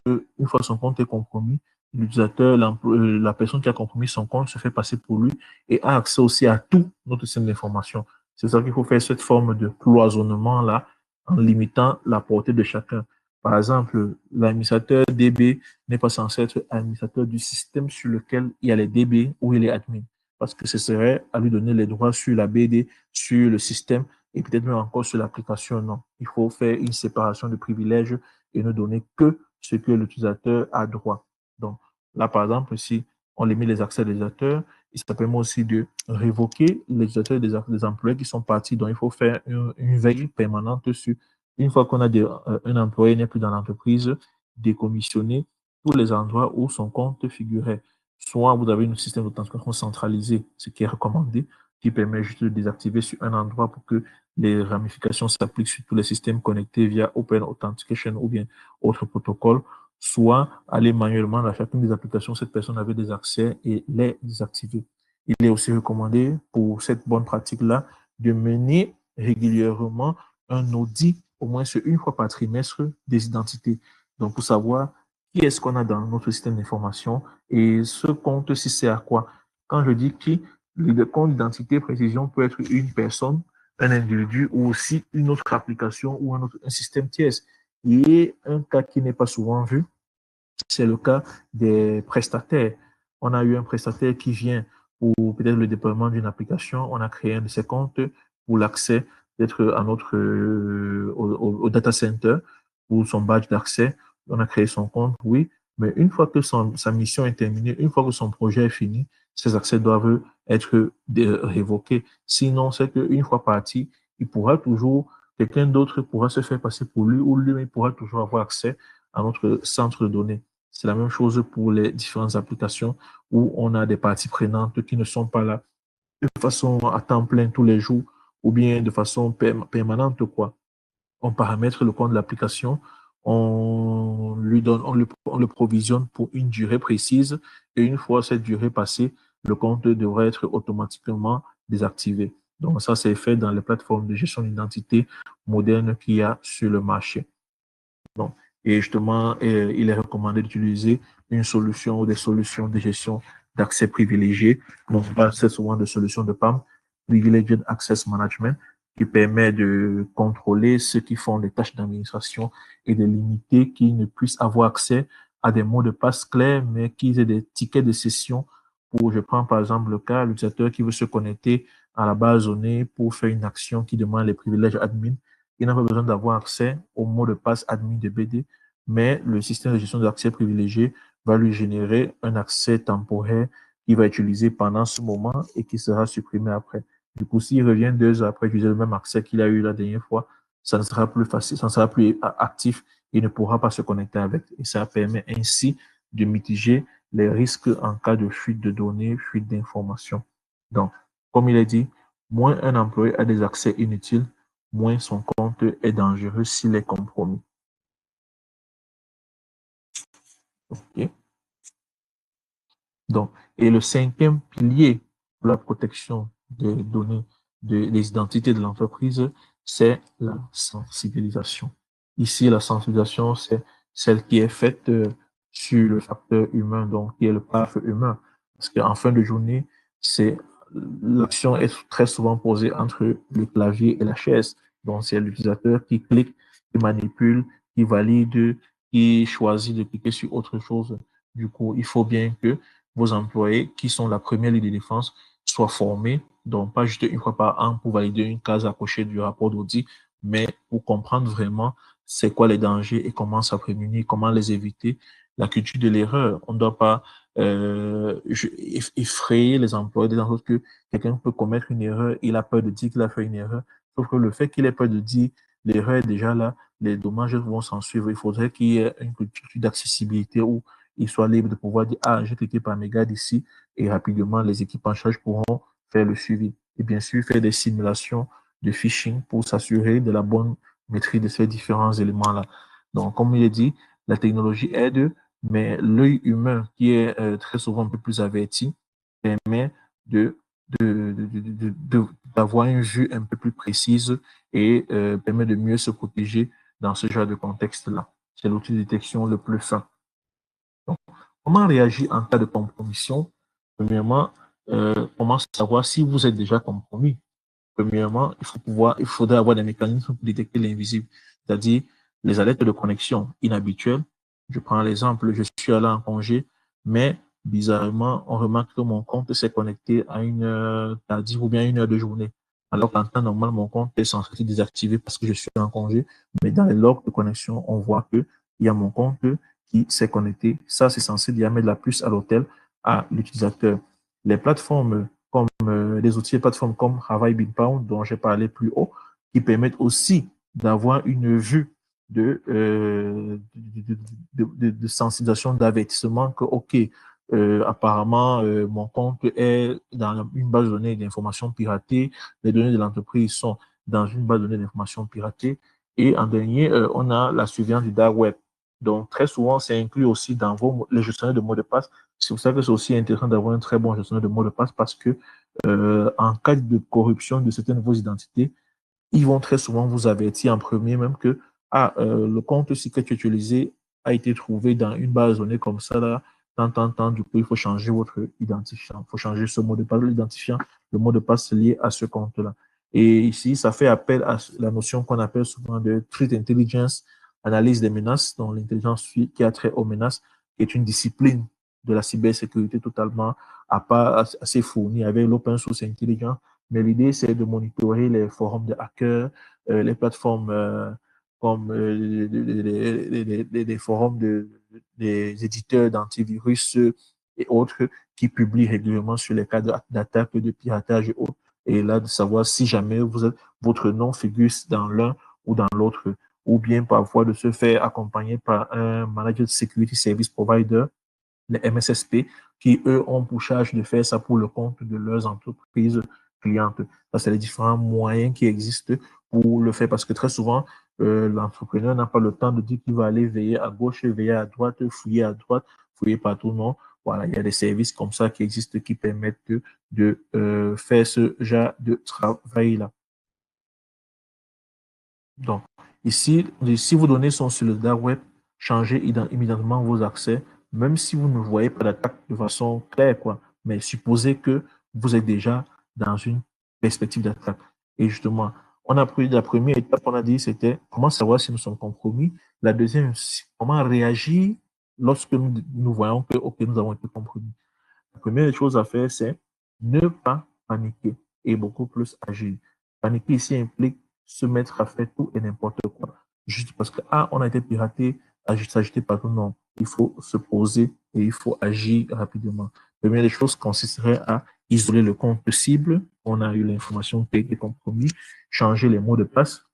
une fois son compte est compromis, l'utilisateur, la personne qui a compromis son compte se fait passer pour lui et a accès aussi à tout notre système d'information. C'est ça qu'il faut faire cette forme de cloisonnement-là en limitant la portée de chacun. Par exemple, l'administrateur DB n'est pas censé être administrateur du système sur lequel il y a les DB ou il est admin. parce que ce serait à lui donner les droits sur la BD, sur le système et peut-être même encore sur l'application. Non, il faut faire une séparation de privilèges et ne donner que ce que l'utilisateur a droit. Donc là, par exemple, si on limite les accès des utilisateurs, il ça permet aussi de révoquer les utilisateurs des employés qui sont partis. Donc il faut faire une veille permanente sur, une fois qu'on a un employé n'est plus dans l'entreprise, décommissionner tous les endroits où son compte figurait. Soit vous avez un système d'authentification centralisé, ce qui est recommandé, qui permet juste de désactiver sur un endroit pour que les ramifications s'appliquent sur tous les systèmes connectés via Open Authentication ou bien autre protocole, soit aller manuellement dans chacune des applications où cette personne avait des accès et les désactiver. Il est aussi recommandé pour cette bonne pratique-là de mener régulièrement un audit, au moins une fois par trimestre, des identités. Donc, pour savoir qui est-ce qu'on a dans notre système d'information et ce compte, si c'est à quoi. Quand je dis qui, le compte d'identité précision peut être une personne, un individu ou aussi une autre application ou un système tiers. Et un cas qui n'est pas souvent vu, c'est le cas des prestataires. On a eu un prestataire qui vient pour peut-être le déploiement d'une application. On a créé un de ses comptes pour l'accès d'être à notre au data center pour son badge d'accès. On a créé son compte, oui, mais une fois que sa mission est terminée, une fois que son projet est fini, ses accès doivent être révoqués. Sinon, c'est qu'une fois parti, il pourra toujours, quelqu'un d'autre pourra se faire passer pour lui ou lui pourra toujours avoir accès à notre centre de données. C'est la même chose pour les différentes applications où on a des parties prenantes qui ne sont pas là de façon à temps plein tous les jours ou bien de façon permanente, quoi. On paramètre le compte de l'application, on lui donne, on le provisionne pour une durée précise et une fois cette durée passée, le compte devrait être automatiquement désactivé. Donc ça, c'est fait dans les plateformes de gestion d'identité modernes qu'il y a sur le marché. Donc, et justement, il est recommandé d'utiliser une solution ou des solutions de gestion d'accès privilégié. Donc, on parle souvent de solutions de PAM, Privileged Access Management, qui permet de contrôler ceux qui font les tâches d'administration et de limiter qu'ils ne puissent avoir accès à des mots de passe clairs, mais qu'ils aient des tickets de session pour, je prends par exemple le cas, l'utilisateur qui veut se connecter à la base de données pour faire une action qui demande les privilèges admin. Il n'a pas besoin d'avoir accès au mot de passe admin de BD, mais le système de gestion d'accès privilégié va lui générer un accès temporaire qu'il va utiliser pendant ce moment et qui sera supprimé après. Du coup, s'il revient 2 heures après utiliser le même accès qu'il a eu la dernière fois, ça ne sera plus facile, ça ne sera plus actif, il ne pourra pas se connecter avec. Et ça permet ainsi de mitiger les risques en cas de fuite de données, fuite d'informations. Donc, comme il est dit, moins un employé a des accès inutiles, moins son compte est dangereux s'il est compromis. Okay. Donc, et le cinquième pilier pour la protection des données, des identités de l'entreprise, c'est la sensibilisation. Ici, la sensibilisation, c'est celle qui est faite sur le facteur humain, donc qui est le PAF humain. Parce qu'en fin de journée, c'est l'action est très souvent posée entre le clavier et la chaise. Donc, c'est l'utilisateur qui clique, qui manipule, qui valide, qui choisit de cliquer sur autre chose. Du coup, il faut bien que vos employés, qui sont la première ligne de défense, soient formés, donc pas juste une fois par an pour valider une case à cocher du rapport d'audit, mais pour comprendre vraiment c'est quoi les dangers et comment s'en prémunir, comment les éviter. La culture de l'erreur, on ne doit pas effrayer les employés, de sorte que quelqu'un peut commettre une erreur, il a peur de dire qu'il a fait une erreur, sauf que le fait qu'il ait peur de dire l'erreur est déjà là, les dommages vont s'en suivre. Il faudrait qu'il y ait une culture d'accessibilité où il soit libre de pouvoir dire, ah, j'ai cliqué par méga d'ici, et rapidement, les équipes en charge pourront faire le suivi. Et bien sûr, faire des simulations de phishing pour s'assurer de la bonne maîtrise de ces différents éléments-là. Donc, comme il est dit, la technologie aide, mais l'œil humain, qui est très souvent un peu plus averti, permet d'avoir une vue un peu plus précise et permet de mieux se protéger dans ce genre de contexte-là. C'est l'outil de détection le plus fin. Donc, comment réagir en cas de compromission? Premièrement, comment savoir si vous êtes déjà compromis? Premièrement, il faudrait avoir des mécanismes pour détecter l'invisible, c'est-à-dire les alertes de connexion inhabituelles. Je prends l'exemple, je suis allé en congé, mais bizarrement, on remarque que mon compte s'est connecté à une heure tardive ou bien à une heure de journée. Alors qu'en temps normal, mon compte est censé être désactivé parce que je suis en congé. Mais dans les logs de connexion, on voit qu'il y a mon compte qui s'est connecté. Ça, c'est censé déjà mettre la puce à l'hôtel à l'utilisateur. Les plateformes comme les outils et plateformes comme Havai Binpound, dont j'ai parlé plus haut, qui permettent aussi d'avoir une vue de sensibilisation, d'avertissement que, OK, apparemment, mon compte est dans une base de données d'informations piratées, les données de l'entreprise sont dans une base de données d'informations piratées. Et en dernier, on a la surveillance du dark web. Donc, très souvent, c'est inclus aussi dans les gestionnaires de mots de passe. C'est pour ça que c'est aussi intéressant d'avoir un très bon gestionnaire de mots de passe parce que en cas de corruption de certaines de vos identités, ils vont très souvent vous avertir en premier même que le compte aussi que tu as utilisé a été trouvé dans une base de données comme ça, là, tant, du coup, il faut changer votre identifiant, il faut changer ce mot de passe, l'identifiant, le mot de passe lié à ce compte-là. Et ici, ça fait appel à la notion qu'on appelle souvent de threat intelligence, analyse des menaces, dont l'intelligence qui a trait aux menaces, qui est une discipline de la cybersécurité totalement à part, assez fournie avec l'open source intelligence. Mais l'idée, c'est de monitorer les forums de hackers, les plateformes comme les forums des éditeurs d'antivirus et autres qui publient régulièrement sur les cas d'attaque, de piratage et autres. Et là, de savoir si jamais votre nom figure dans l'un ou dans l'autre, ou bien parfois de se faire accompagner par un manager de security service provider, les MSSP, qui, eux, ont pour charge de faire ça pour le compte de leurs entreprises clientes. Ça, c'est les différents moyens qui existent pour le faire parce que très souvent, l'entrepreneur n'a pas le temps de dire qu'il va aller veiller à gauche, veiller à droite, fouiller partout. Non. Voilà, il y a des services comme ça qui existent qui permettent de faire ce genre de travail-là. Donc, ici, si vos données sont sur le dark web, changez immédiatement vos accès, même si vous ne voyez pas d'attaque de façon claire, quoi. Mais supposez que vous êtes déjà dans une perspective d'attaque. Et justement, on a pris la première étape, on a dit, c'était comment savoir si nous sommes compromis. La deuxième, comment réagir lorsque nous voyons que, OK, nous avons été compromis. La première chose à faire, c'est ne pas paniquer et beaucoup plus agir. Paniquer ici implique se mettre à faire tout et n'importe quoi. Juste parce que, on a été piraté, s'agiter partout. Non, il faut se poser et il faut agir rapidement. La première des choses consisterait à isoler le compte cible. On a eu l'information qui a été compromis, changer les mots de passe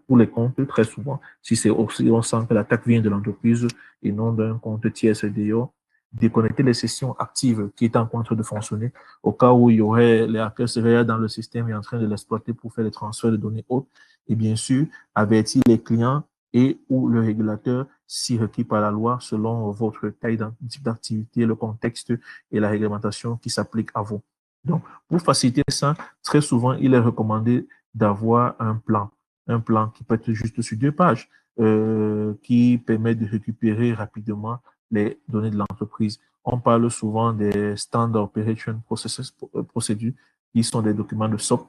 pour les comptes très souvent. Si c'est aussi, on sent que l'attaque vient de l'entreprise et non d'un compte tiers CDO, déconnecter les sessions actives qui étaient en train de fonctionner au cas où il y aurait les hackers seraient dans le système et en train de l'exploiter pour faire les transferts de données hautes. Et bien sûr, avertir les clients et ou le régulateur si requis par la loi selon votre taille type d'activité, le contexte et la réglementation qui s'applique à vous. Donc, pour faciliter ça, très souvent, il est recommandé d'avoir un plan qui peut être juste sur 2 pages, qui permet de récupérer rapidement les données de l'entreprise. On parle souvent des Standard Operation Procedures, qui sont des documents de SOP,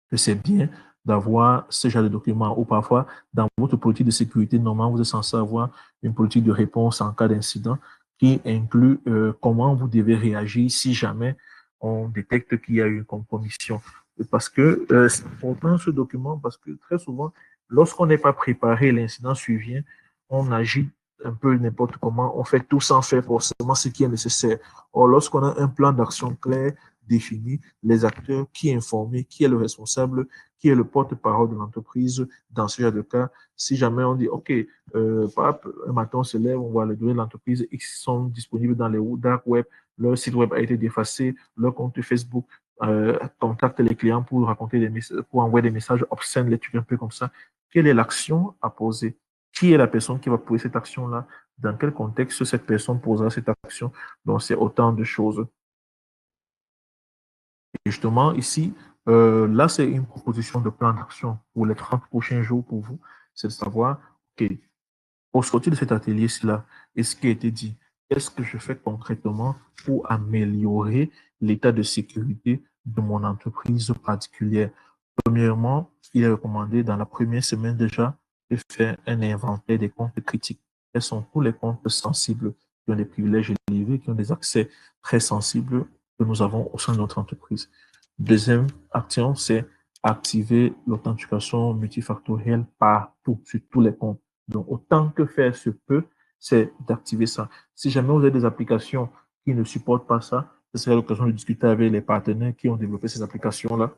que c'est bien d'avoir ce genre de documents, ou parfois, dans votre politique de sécurité, normalement, vous êtes censé avoir une politique de réponse en cas d'incident qui inclut comment vous devez réagir si jamais on détecte qu'il y a eu une compromission. Parce que c'est important ce document, parce que très souvent, lorsqu'on n'est pas préparé, l'incident survient, on agit un peu n'importe comment, on fait tout sans faire forcément ce qui est nécessaire. Or, lorsqu'on a un plan d'action clair, défini, les acteurs, qui est informé, qui est le responsable, qui est le porte-parole de l'entreprise dans ce genre de cas, si jamais on dit, OK, un matin on se lève, on voit les données de l'entreprise, X sont disponibles dans les dark web, leur site web a été défacé, leur compte Facebook contacte les clients pour raconter pour envoyer des messages obscènes, les trucs un peu comme ça. Quelle est l'action à poser? Qui est la personne qui va poser cette action-là? Dans quel contexte cette personne posera cette action? Donc, c'est autant de choses. Et justement, ici, là, c'est une proposition de plan d'action pour les 30 prochains jours pour vous. C'est de savoir, OK, au sortir de cet atelier-ci-là, et ce qui a été dit, qu'est-ce que je fais concrètement pour améliorer l'état de sécurité de mon entreprise particulière? Premièrement, il est recommandé dans la première semaine déjà de faire un inventaire des comptes critiques. Quels sont tous les comptes sensibles qui ont des privilèges élevés, qui ont des accès très sensibles que nous avons au sein de notre entreprise. Deuxième action, c'est activer l'authentification multifactorielle partout, sur tous les comptes. Donc, autant que faire se peut, c'est d'activer ça. Si jamais vous avez des applications qui ne supportent pas ça, ce serait l'occasion de discuter avec les partenaires qui ont développé ces applications-là,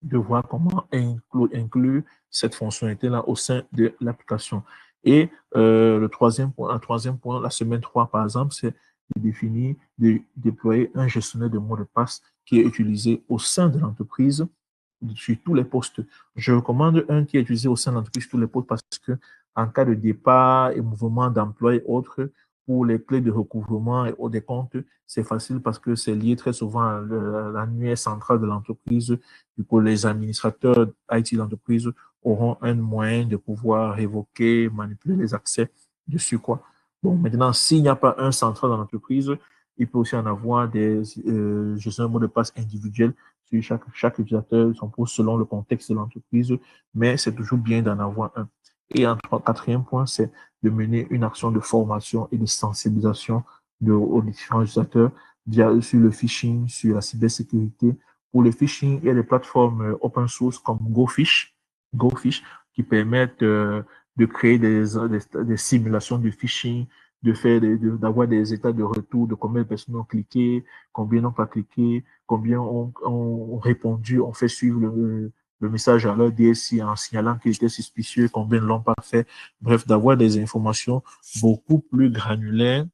de voir comment inclure cette fonctionnalité-là au sein de l'application. Et un troisième point, la semaine 3, par exemple, c'est de définir, de déployer un gestionnaire de mots de passe qui est utilisé au sein de l'entreprise sur tous les postes. Je recommande un qui est utilisé au sein de l'entreprise sur tous les postes parce que en cas de départ et mouvement d'emploi et autres, pour les clés de recouvrement et des comptes, c'est facile parce que c'est lié très souvent à l'annuaire central de l'entreprise. Du coup, les administrateurs IT de l'entreprise auront un moyen de pouvoir révoquer, manipuler les accès dessus, quoi. Bon, maintenant, s'il n'y a pas un central dans l'entreprise, il peut aussi en avoir des gestionnaires de mots de passe individuels sur chaque utilisateur, selon le contexte de l'entreprise, mais c'est toujours bien d'en avoir un. Et en quatrième point, c'est de mener une action de formation et de sensibilisation aux différents utilisateurs sur le phishing, sur la cybersécurité. Pour le phishing, il y a des plateformes open source comme GoFish qui permettent de créer des simulations de phishing, d'avoir des états de retour de combien de personnes ont cliqué, combien n'ont pas cliqué, combien ont répondu, ont fait suivre le message à leur DSI en signalant qu'il était suspicieux, combien ne l'ont pas fait. Bref, d'avoir des informations beaucoup plus granulaires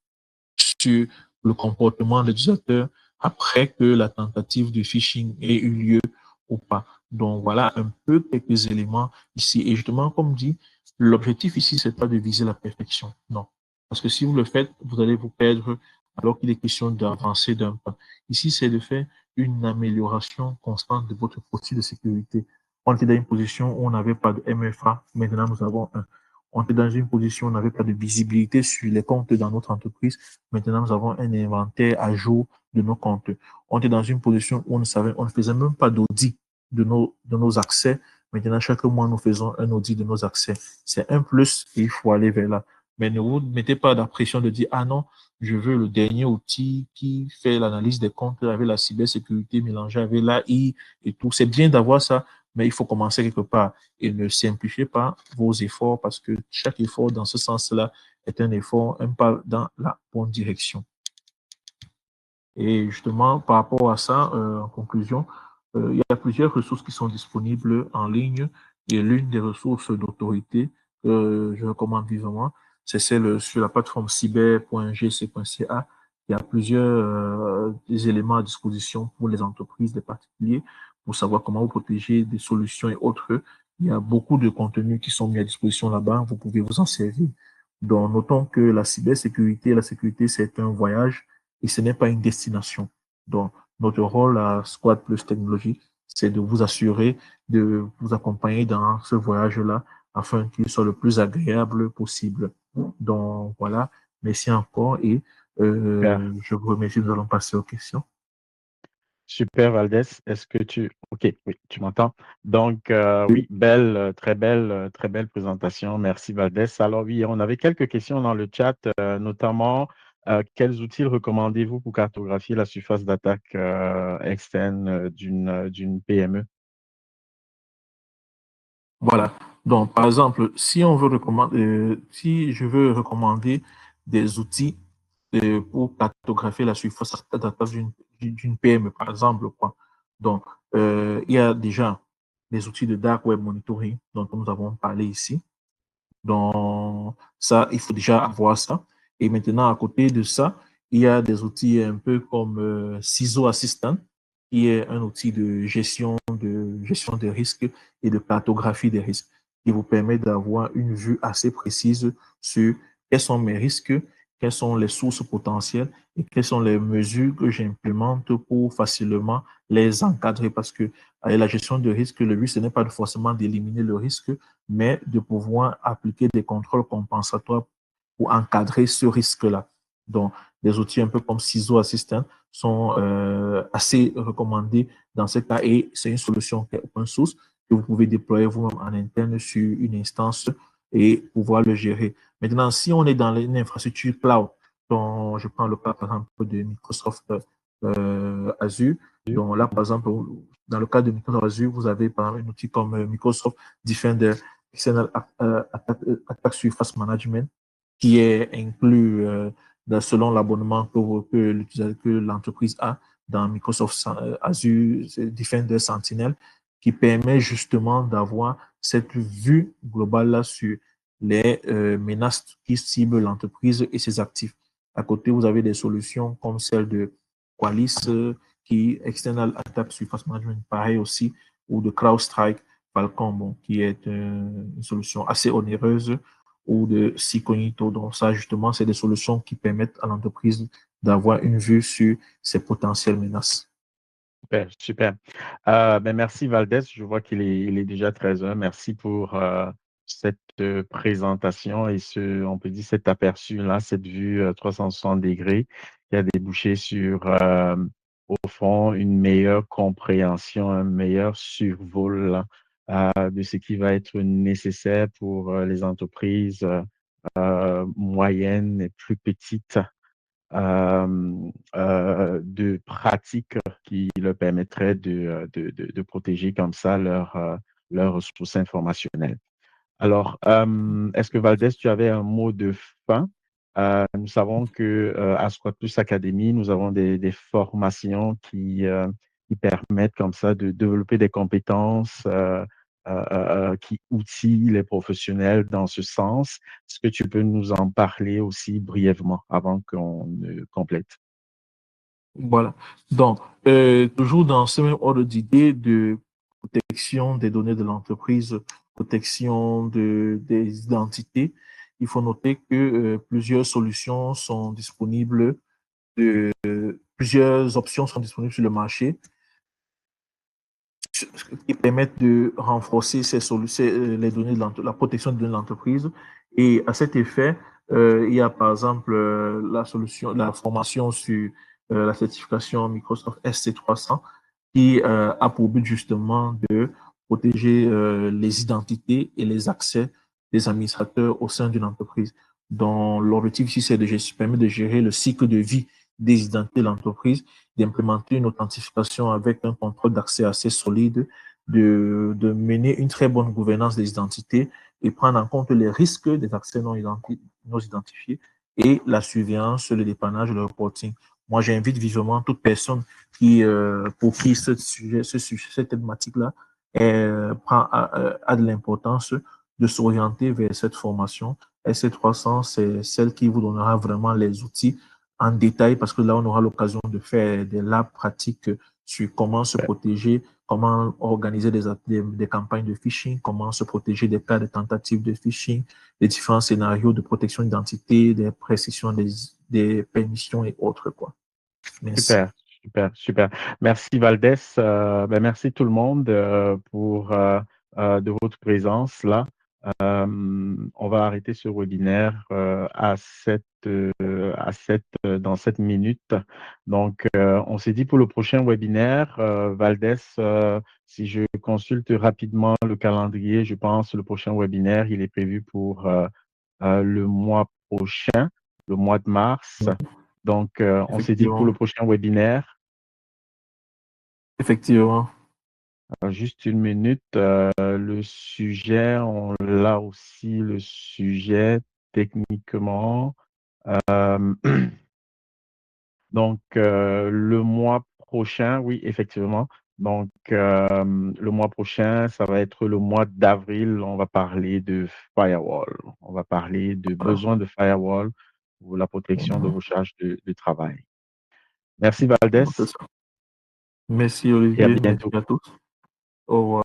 sur le comportement de l'utilisateur après que la tentative de phishing ait eu lieu ou pas. Donc voilà un peu quelques éléments ici. Et justement, comme dit, l'objectif ici, c'est pas de viser la perfection. Non. Parce que si vous le faites, vous allez vous perdre alors qu'il est question d'avancer d'un pas. Ici, c'est de faire une amélioration constante de votre posture de sécurité. On était dans une position où on n'avait pas de MFA, maintenant nous avons un. On était dans une position où on n'avait pas de visibilité sur les comptes dans notre entreprise, maintenant nous avons un inventaire à jour de nos comptes. On était dans une position où on ne faisait même pas d'audit de nos accès. Maintenant, chaque mois, nous faisons un audit de nos accès. C'est un plus et il faut aller vers là. Mais ne vous mettez pas la pression de dire, ah non, je veux le dernier outil qui fait l'analyse des comptes avec la cybersécurité mélangée avec l'AI et tout. C'est bien d'avoir ça, mais il faut commencer quelque part et ne simplifiez pas vos efforts parce que chaque effort dans ce sens-là est un effort, un pas dans la bonne direction. Et justement, par rapport à ça, en conclusion, il y a plusieurs ressources qui sont disponibles en ligne et l'une des ressources d'autorité que je recommande vivement, c'est celle sur la plateforme cyber.gc.ca. Il y a plusieurs des éléments à disposition pour les entreprises, les particuliers, pour savoir comment vous protéger des solutions et autres. Il y a beaucoup de contenus qui sont mis à disposition là-bas. Vous pouvez vous en servir. Donc, notons que la cybersécurité, la sécurité, c'est un voyage et ce n'est pas une destination. Donc, notre rôle à Squad Plus Technologie, c'est de vous assurer, de vous accompagner dans ce voyage-là afin qu'il soit le plus agréable possible. Donc, voilà. Merci encore et je vous remercie. Nous allons passer aux questions. Super, Valdez. Est-ce que tu... OK, oui, tu m'entends. Donc, oui, très belle présentation. Merci, Valdez. Alors, oui, on avait quelques questions dans le chat, notamment, quels outils recommandez-vous pour cartographier la surface d'attaque externe d'une PME? Voilà. Donc, par exemple, si on veut recommander, si je veux recommander des outils pour cartographier la surface d'attaque d'une PME, par exemple, quoi. Donc, il y a déjà des outils de dark web monitoring dont nous avons parlé ici. Donc, ça, il faut déjà avoir ça. Et maintenant, à côté de ça, il y a des outils un peu comme CISO Assistant, qui est un outil de gestion des risques et de cartographie des risques, qui vous permet d'avoir une vue assez précise sur quels sont mes risques, quelles sont les sources potentielles et quelles sont les mesures que j'implémente pour facilement les encadrer. Parce que avec la gestion de risque, le but, ce n'est pas forcément d'éliminer le risque, mais de pouvoir appliquer des contrôles compensatoires pour encadrer ce risque-là. Donc, des outils un peu comme CISO Assistant sont assez recommandés dans ce cas et c'est une solution qui est open source que vous pouvez déployer vous-même en interne sur une instance et pouvoir le gérer. Maintenant, si on est dans une infrastructure cloud, dont je prends le cas, par exemple, de Microsoft Azure. Donc là, par exemple, dans le cas de Microsoft Azure, vous avez par exemple un outil comme Microsoft Defender External Attack Surface Management qui est inclus selon l'abonnement que l'entreprise a dans Microsoft Azure Defender Sentinel, qui permet justement d'avoir cette vue globale là sur les menaces qui ciblent l'entreprise et ses actifs. À côté, vous avez des solutions comme celle de Qualys, qui External Attack Surface Management, pareil aussi, ou de CrowdStrike, Falcon, bon, qui est une solution assez onéreuse, ou de Secognito. Donc ça, justement, c'est des solutions qui permettent à l'entreprise d'avoir une vue sur ses potentielles menaces. Super, super. Merci Valdez, je vois il est déjà 13 h. Merci pour cette présentation et on peut dire cet aperçu-là, cette vue 360 degrés qui a débouché sur, au fond, une meilleure compréhension, un meilleur survol de ce qui va être nécessaire pour les entreprises moyennes et plus petites de pratiques qui leur permettraient de protéger comme ça leurs ressources informationnelles. Alors, est-ce que Valdez, tu avais un mot de fin? Nous savons que à Squad Plus Academy, nous avons des formations qui permettent comme ça de développer des compétences qui outillent les professionnels dans ce sens. Est-ce que tu peux nous en parler aussi brièvement avant qu'on ne complète? Voilà. Donc, toujours dans ce même ordre d'idée de protection des données de l'entreprise, protection des identités, il faut noter que plusieurs solutions sont disponibles, plusieurs options sont disponibles sur le marché qui permettent de renforcer les données la protection des données de l'entreprise. Et à cet effet, il y a par exemple la formation sur la certification Microsoft SC300 qui a pour but justement de protéger les identités et les accès des administrateurs au sein d'une entreprise. Dont l'objectif ici, c'est permettre de gérer le cycle de vie des identités de l'entreprise, d'implémenter une authentification avec un contrôle d'accès assez solide, de mener une très bonne gouvernance des identités et prendre en compte les risques des accès non identifiés et la surveillance, le dépannage, le reporting. Moi, j'invite vivement toute personne pour qui cette thématique-là a de l'importance de s'orienter vers cette formation. SC300, c'est celle qui vous donnera vraiment les outils en détail parce que là, on aura l'occasion de faire des labs pratiques sur comment se protéger, comment organiser des campagnes de phishing, comment se protéger des cas de tentatives de phishing, les différents scénarios de protection d'identité, des précisions des permissions et autres, quoi. Merci. Super, super, super. Merci Valdez. Merci tout le monde pour de votre présence là. On va arrêter ce webinaire dans 7 minutes. Donc, on s'est dit pour le prochain webinaire, Valdez, si je consulte rapidement le calendrier, je pense le prochain webinaire, il est prévu pour le mois prochain, le mois de mars. Donc, on s'est dit pour le Effectivement. prochain webinaire, Effectivement. juste une minute, le sujet, on l'a aussi, le sujet techniquement. Euh, donc, le mois prochain, oui, effectivement. Donc, le mois prochain, ça va être le mois d'avril. On va parler de firewall. On va parler de Voilà. besoin de firewall pour la protection de vos charges de travail. Merci, Valdez, C'est ça. Merci et à Olivier, merci bientôt. à tous. Au revoir.